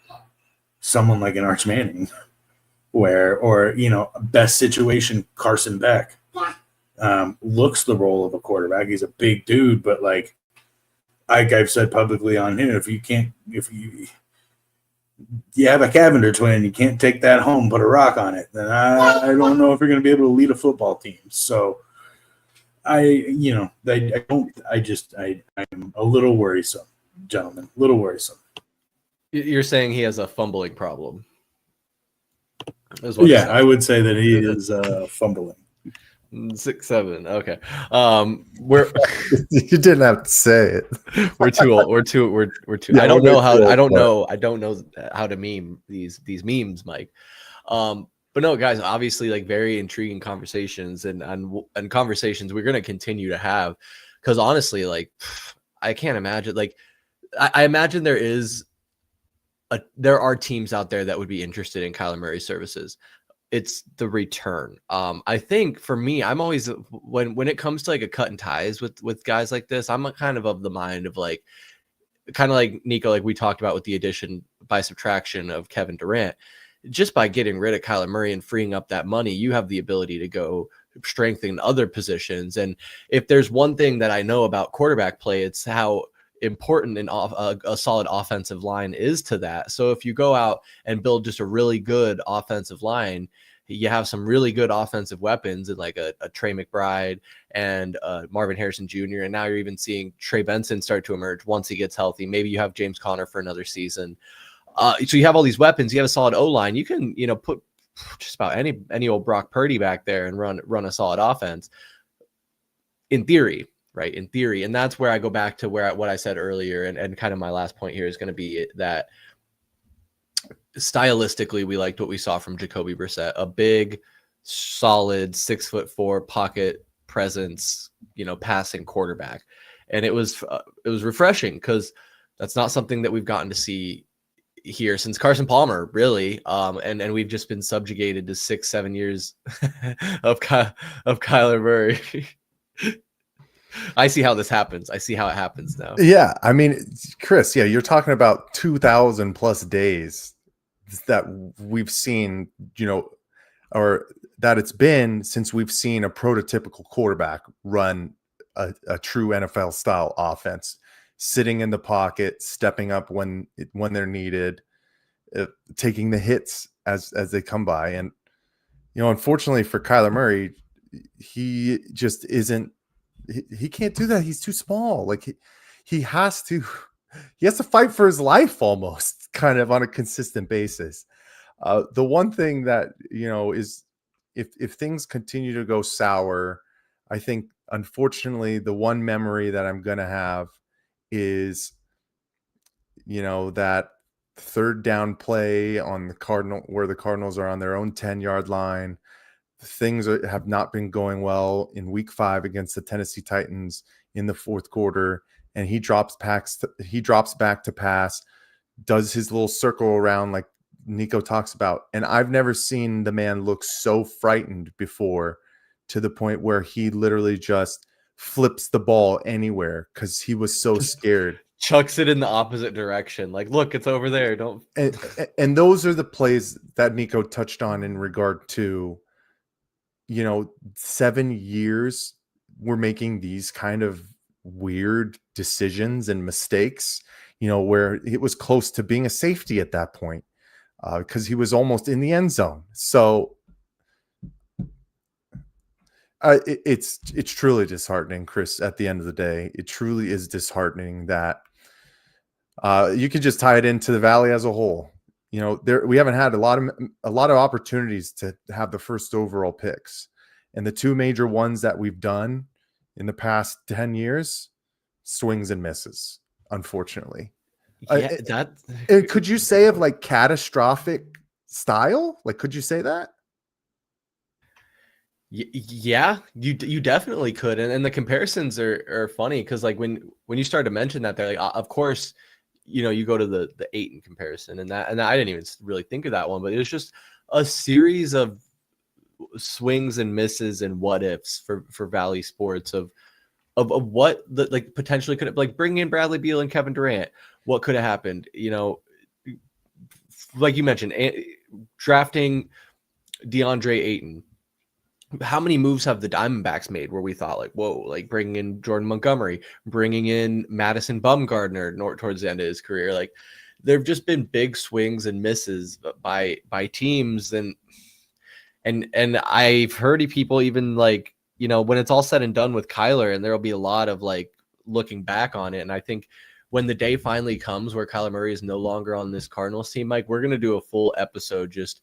someone like an Arch Manning, or best situation, Carson Beck looks the role of a quarterback. He's a big dude, but like I've said publicly on here, if you have a Cavender twin, you can't take that home, put a rock on it, then I don't know if you're going to be able to lead a football team. So I'm a little worrisome, gentlemen, a little worrisome. You're saying he has a fumbling problem. Yeah, I would say that he is fumbling. 6'7". Okay. We're you didn't have to say it. We're too old. We're too. Yeah, I don't know how. old, I don't know how to meme these memes, Mike. But no, guys. Obviously, very intriguing conversations and conversations we're going to continue to have, because honestly, I can't imagine. I imagine there are teams out there that would be interested in Kyler Murray's services. It's the return. I think for me, I'm always when it comes to a cut and ties with guys like this, I'm kind of the mind of kind of like Niko, we talked about with the addition by subtraction of Kevin Durant. Just by getting rid of Kyler Murray and freeing up that money, you have the ability to go strengthen other positions. And if there's one thing that I know about quarterback play, it's how important a solid offensive line is to that. So if you go out and build just a really good offensive line, you have some really good offensive weapons and a Trey McBride and Marvin Harrison Jr. And now you're even seeing Trey Benson start to emerge once he gets healthy. Maybe you have James Conner for another season. So you have all these weapons. You have a solid O-line. You can, put just about any old Brock Purdy back there and run a solid offense. In theory, right? In theory. And that's where I go back to what I said earlier. And kind of my last point here is going to be that stylistically, we liked what we saw from Jacoby Brissett, a big, solid 6'4" pocket presence, passing quarterback. And it was refreshing, because that's not something that we've gotten to see here since Carson Palmer, really. And we've just been subjugated to 6-7 years of Kyler Murray. I see how this happens. I see how it happens now. Yeah. I mean, Chris, you're talking about 2,000 plus days that we've seen, or that it's been since we've seen a prototypical quarterback run a true NFL style offense, sitting in the pocket, stepping up when they're needed, taking the hits as they come by. And, unfortunately for Kyler Murray, he just isn't, he can't do that. He's too small. He has to fight for his life almost, kind of on a consistent basis. The one thing that, is if things continue to go sour, I think unfortunately, the one memory that I'm going to have is, that third down play on where the Cardinals are on their own 10-yard line. Things have not been going well in week 5 against the Tennessee Titans in the fourth quarter. And he drops back to pass, does his little circle around like Niko talks about. And I've never seen the man look so frightened before, to the point where he literally just flips the ball anywhere because he was so scared. Chucks it in the opposite direction. Like, look, it's over there. Don't. And those are the plays that Niko touched on in regard to, 7 years we're making these kind of weird decisions and mistakes, where it was close to being a safety at that point because he was almost in the end zone. So it's truly disheartening, Chris. At the end of the day, it truly is disheartening that you can just tie it into the Valley as a whole. We haven't had a lot of opportunities to have the first overall picks, and the two major ones that we've done in the past 10 years, swings and misses, unfortunately. Yeah, could you say of like catastrophic style? Like, could you say that? Yeah, you definitely could, and the comparisons are funny because like when you started to mention that, they're like, of course, you go to the Ayton comparison, and I didn't even really think of that one, but it was just a series of swings and misses and what ifs for Valley Sports of what like potentially could have, like, bringing in Bradley Beal and Kevin Durant, what could have happened, like you mentioned, drafting DeAndre Ayton. How many moves have the Diamondbacks made where we thought like, whoa, like bringing in Jordan Montgomery, bringing in Madison Bumgarner towards the end of his career? Like, there've just been big swings and misses by teams. And I've heard people even like, when it's all said and done with Kyler, and there'll be a lot of like looking back on it. And I think when the day finally comes where Kyler Murray is no longer on this Cardinals team, Mike, we're going to do a full episode just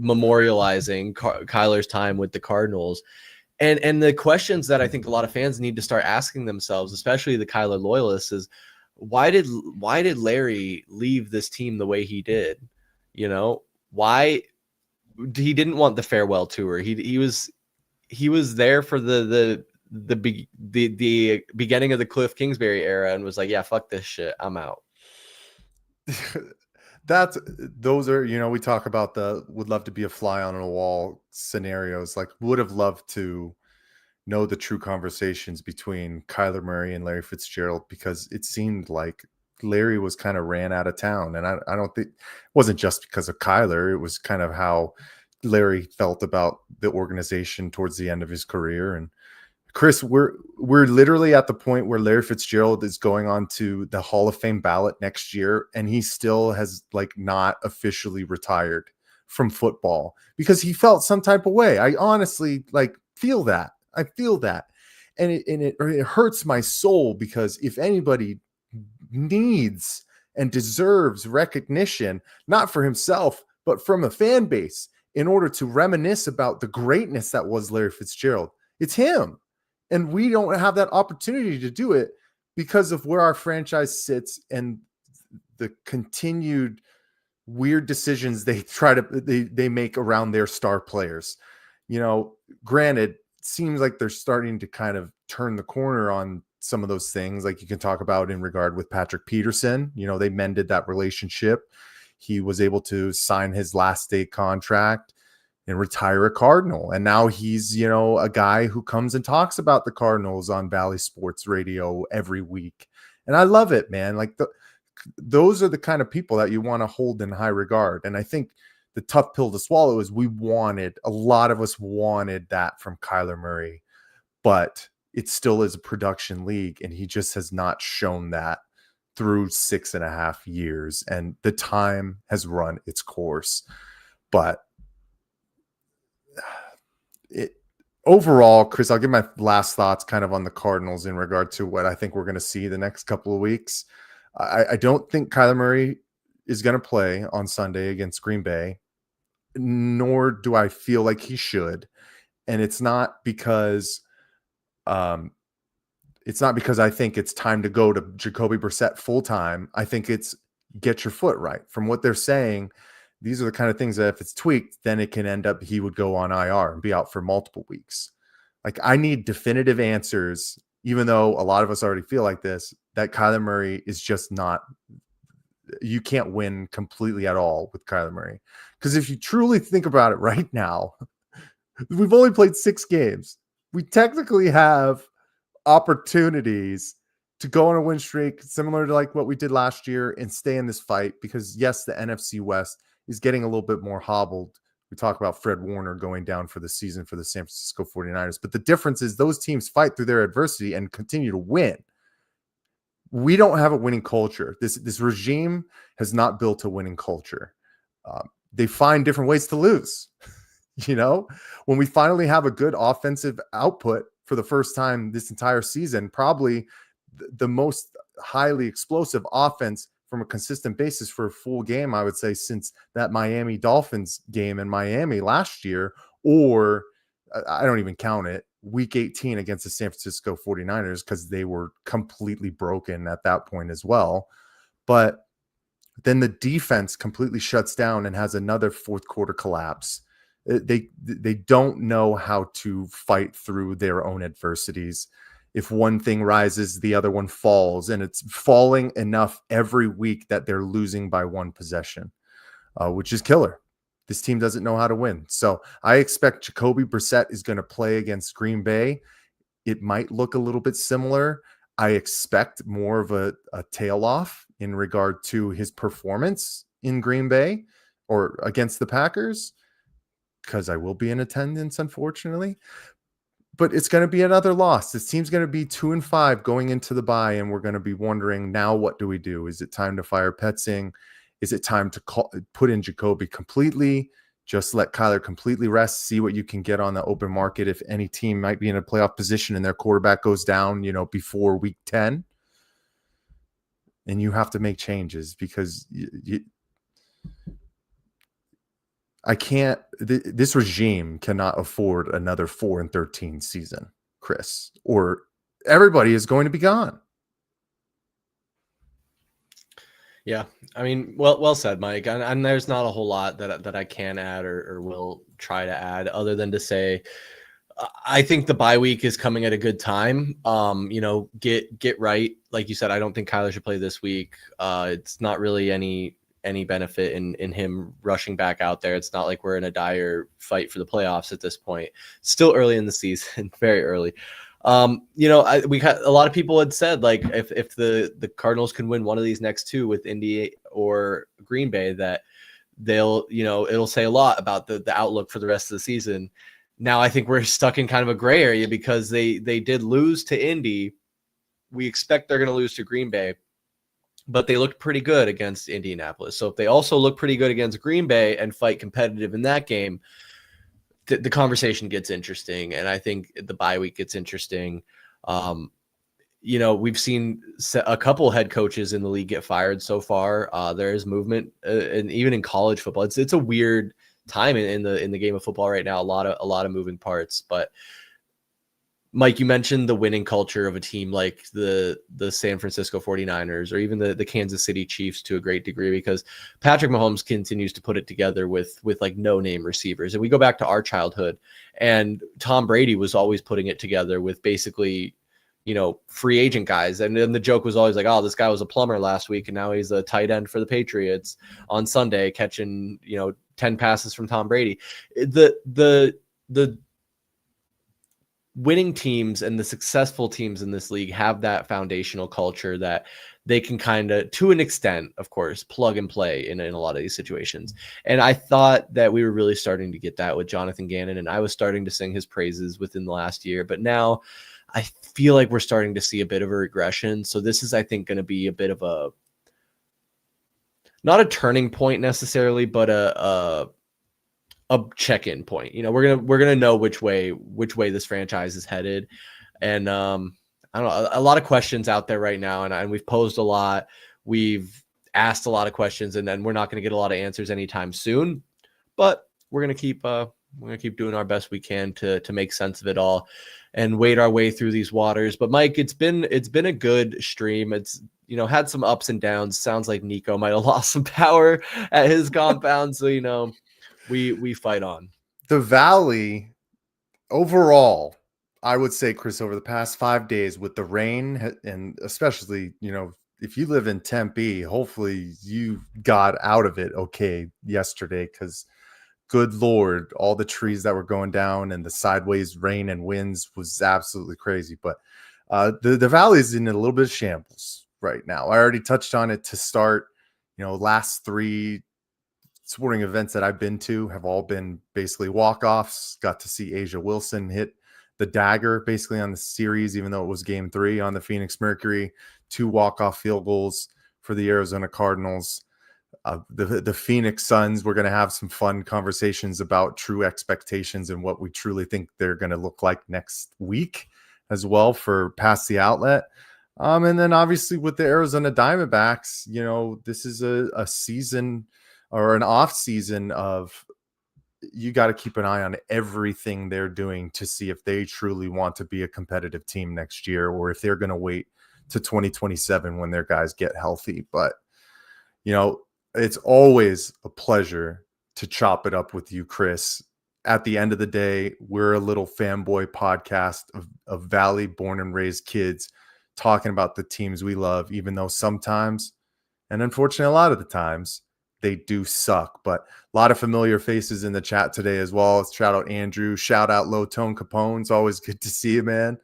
memorializing Kyler's time with the Cardinals, and the questions that I think a lot of fans need to start asking themselves, especially the Kyler loyalists, is why did Larry leave this team the way he did? Why he didn't want the farewell tour. He was there for the beginning of the Cliff Kingsbury era and was like, yeah, fuck this shit, I'm out. Those are, we talk about the would love to be a fly on a wall scenarios. Like, would have loved to know the true conversations between Kyler Murray and Larry Fitzgerald, because it seemed like Larry was kind of ran out of town. And I don't think it wasn't just because of Kyler. It was kind of how Larry felt about the organization towards the end of his career. And Chris, we're literally at the point where Larry Fitzgerald is going on to the Hall of Fame ballot next year, and he still has like not officially retired from football because he felt some type of way. I honestly feel that. I feel that, and it hurts my soul, because if anybody needs and deserves recognition, not for himself but from a fan base, in order to reminisce about the greatness that was Larry Fitzgerald, it's him. And we don't have that opportunity to do it because of where our franchise sits and the continued weird decisions they make around their star players. Granted, it seems like they're starting to kind of turn the corner on some of those things, like you can talk about in regard with Patrick Peterson. They mended that relationship. He was able to sign his last day contract and retire a Cardinal. And now he's, a guy who comes and talks about the Cardinals on Valley Sports Radio every week. And I love it, man. Like, those are the kind of people that you want to hold in high regard. And I think the tough pill to swallow is a lot of us wanted that from Kyler Murray, but it still is a production league, and he just has not shown that through 6.5 years. And the time has run its course. But overall, Chris, I'll give my last thoughts kind of on the Cardinals in regard to what I think we're going to see the next couple of weeks. I don't think Kyler Murray is going to play on Sunday against Green Bay, nor do I feel like he should. And it's not because It's not because I think it's time to go to Jacoby Brissett full time. I think it's get your foot right. From what they're saying, these are the kind of things that if it's tweaked, then it can end up he would go on IR and be out for multiple weeks. Like, I need definitive answers, even though a lot of us already feel like this, that Kyler Murray is just not, you can't win completely at all with Kyler Murray. Because if you truly think about it right now, we've only played 6 games. We technically have opportunities to go on a win streak similar to like what we did last year and stay in this fight, because yes, the NFC West is getting a little bit more hobbled. We talk about Fred Warner going down for the season for the San Francisco 49ers, but the difference is those teams fight through their adversity and continue to win. We don't have a winning culture. This regime has not built a winning culture. They find different ways to lose. You know, when we finally have a good offensive output for the first time this entire season, probably the most highly explosive offense from a consistent basis for a full game, I would say, since that Miami Dolphins game in Miami last year, or I don't even count it, week 18 against the San Francisco 49ers, because they were completely broken at that point as well. But then the defense completely shuts down and has another fourth quarter collapse. They don't know how to fight through their own adversities. If one thing rises, the other one falls, and it's falling enough every week that they're losing by one possession, which is killer. This team doesn't know how to win. So I expect Jacoby Brissett is going to play against Green Bay. It might look a little bit similar. I expect more of a tail off in regard to his performance in Green Bay or against the Packers, because I will be in attendance, unfortunately. But it's going to be another loss. This team's going to be 2-5 going into the bye, and we're going to be wondering, now what do we do? Is it time to fire Petzing? Is it time to put in Jacoby completely? Just let Kyler completely rest, see what you can get on the open market if any team might be in a playoff position and their quarterback goes down, before week 10. And you have to make changes, because I can't. This regime cannot afford another 4-13 season, Chris, or everybody is going to be gone. Yeah, I mean, well said, Mike. And there's not a whole lot that I can add or will try to add, other than to say, I think the bye week is coming at a good time. Get right, like you said. I don't think Kyler should play this week. It's not really any benefit in him rushing back out there. It's not like we're in a dire fight for the playoffs at this point. Still early in the season, very early. We had a lot of people had said, like, if the Cardinals can win one of these next two with Indy or Green Bay, that they'll, it'll say a lot about the outlook for the rest of the season. Now I think we're stuck in kind of a gray area, because they did lose to Indy. We expect they're going to lose to Green Bay, but they looked pretty good against Indianapolis. So if they also look pretty good against Green Bay and fight competitive in that game, the conversation gets interesting. And I think the bye week gets interesting. We've seen a couple head coaches in the league get fired so far. There is movement, and even in college football, it's a weird time in the game of football right now. A lot of moving parts, but Mike, you mentioned the winning culture of a team like the San Francisco 49ers, or even the Kansas City Chiefs to a great degree, because Patrick Mahomes continues to put it together with like no-name receivers. And we go back to our childhood, and Tom Brady was always putting it together with basically, free agent guys. And then the joke was always like, oh, this guy was a plumber last week, and now he's a tight end for the Patriots on Sunday, catching, 10 passes from Tom Brady. The winning teams and the successful teams in this league have that foundational culture that they can kind of, to an extent, of course, plug and play in a lot of these situations. And I thought that we were really starting to get that with Jonathan Gannon, and I was starting to sing his praises within the last year. But now I feel like we're starting to see a bit of a regression. So this is, I think, going to be a bit of not a turning point necessarily, but a check-in point. We're gonna know which way this franchise is headed. And I don't know, a lot of questions out there right now, and we've posed a lot, we've asked a lot of questions, and then we're not going to get a lot of answers anytime soon, but we're going to keep we're gonna keep doing our best we can to make sense of it all and wade our way through these waters. But Mike, it's been a good stream. It's had some ups and downs. Sounds like Niko might have lost some power at his compound, so we fight on. The Valley overall, I would say, Chris, over the past 5 days with the rain, and especially, if you live in Tempe, hopefully you got out of it okay yesterday, because good Lord, all the trees that were going down and the sideways rain and winds was absolutely crazy. But the Valley is in a little bit of shambles right now. I already touched on it to start. Last 3 sporting events that I've been to have all been basically walk-offs. Got to see Asia Wilson hit the dagger basically on the series, even though it was game 3 on the Phoenix Mercury. 2 walk-off field goals for the Arizona Cardinals. The Phoenix Suns, we're going to have some fun conversations about true expectations and what we truly think they're going to look like next week as well for Pass the Outlet. And then obviously with the Arizona Diamondbacks, this is a season or an off season of, you got to keep an eye on everything they're doing to see if they truly want to be a competitive team next year, or if they're going to wait to 2027 when their guys get healthy. But, it's always a pleasure to chop it up with you, Chris. At the end of the day, we're a little fanboy podcast of Valley born and raised kids talking about the teams we love, even though sometimes, and unfortunately a lot of the times, they do suck. But a lot of familiar faces in the chat today as well. Shout out Andrew. Shout out Low Tone Capone. It's always good to see you, man.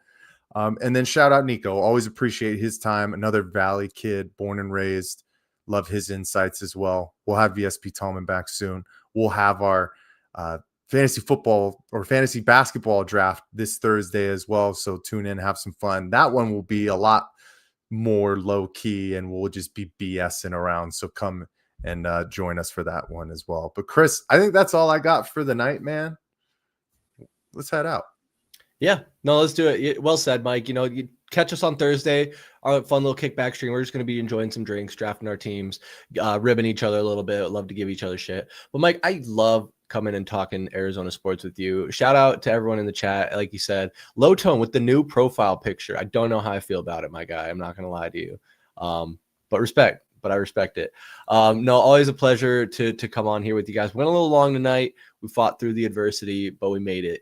And then shout out Niko. Always appreciate his time. Another Valley kid, born and raised. Love his insights as well. We'll have VSP Tallman back soon. We'll have our fantasy football or fantasy basketball draft this Thursday as well. So tune in, have some fun. That one will be a lot more low key and we'll just be BSing around. So come and join us for that one as well. But Chris, I think that's all I got for the night, man. Let's head out. Yeah, no, let's do it. Well said, Mike. You catch us on Thursday, our fun little kickback stream. We're just going to be enjoying some drinks, drafting our teams, ribbing each other a little bit. Love to give each other shit. But Mike, I love coming and talking Arizona sports with you. Shout out to everyone in the chat. Like you said, Low Tone with the new profile picture. I don't know how I feel about it, my guy. I'm not going to lie to you. But respect. But I respect it. No, always a pleasure to come on here with you guys. Went a little long tonight. We fought through the adversity, but we made it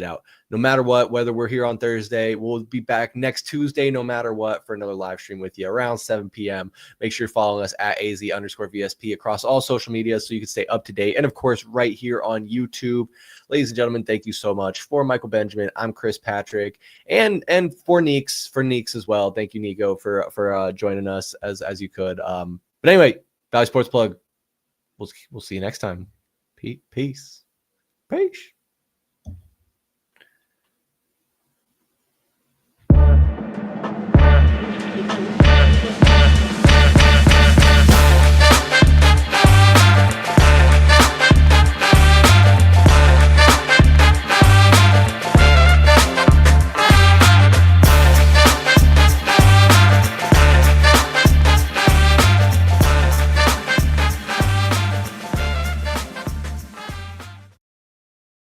out. No matter what, whether we're here on Thursday, we'll be back next Tuesday, no matter what, for another live stream with you around 7 p.m. Make sure you're following us at AZ_VSP across all social media so you can stay up to date. And of course, right here on YouTube. Ladies and gentlemen, thank you so much. For Michael Benjamin, I'm Chris Patrick, and for Neeks as well. Thank you, Niko, for joining us as you could. But anyway, Valley Sports Plug. We'll see you next time. Peace.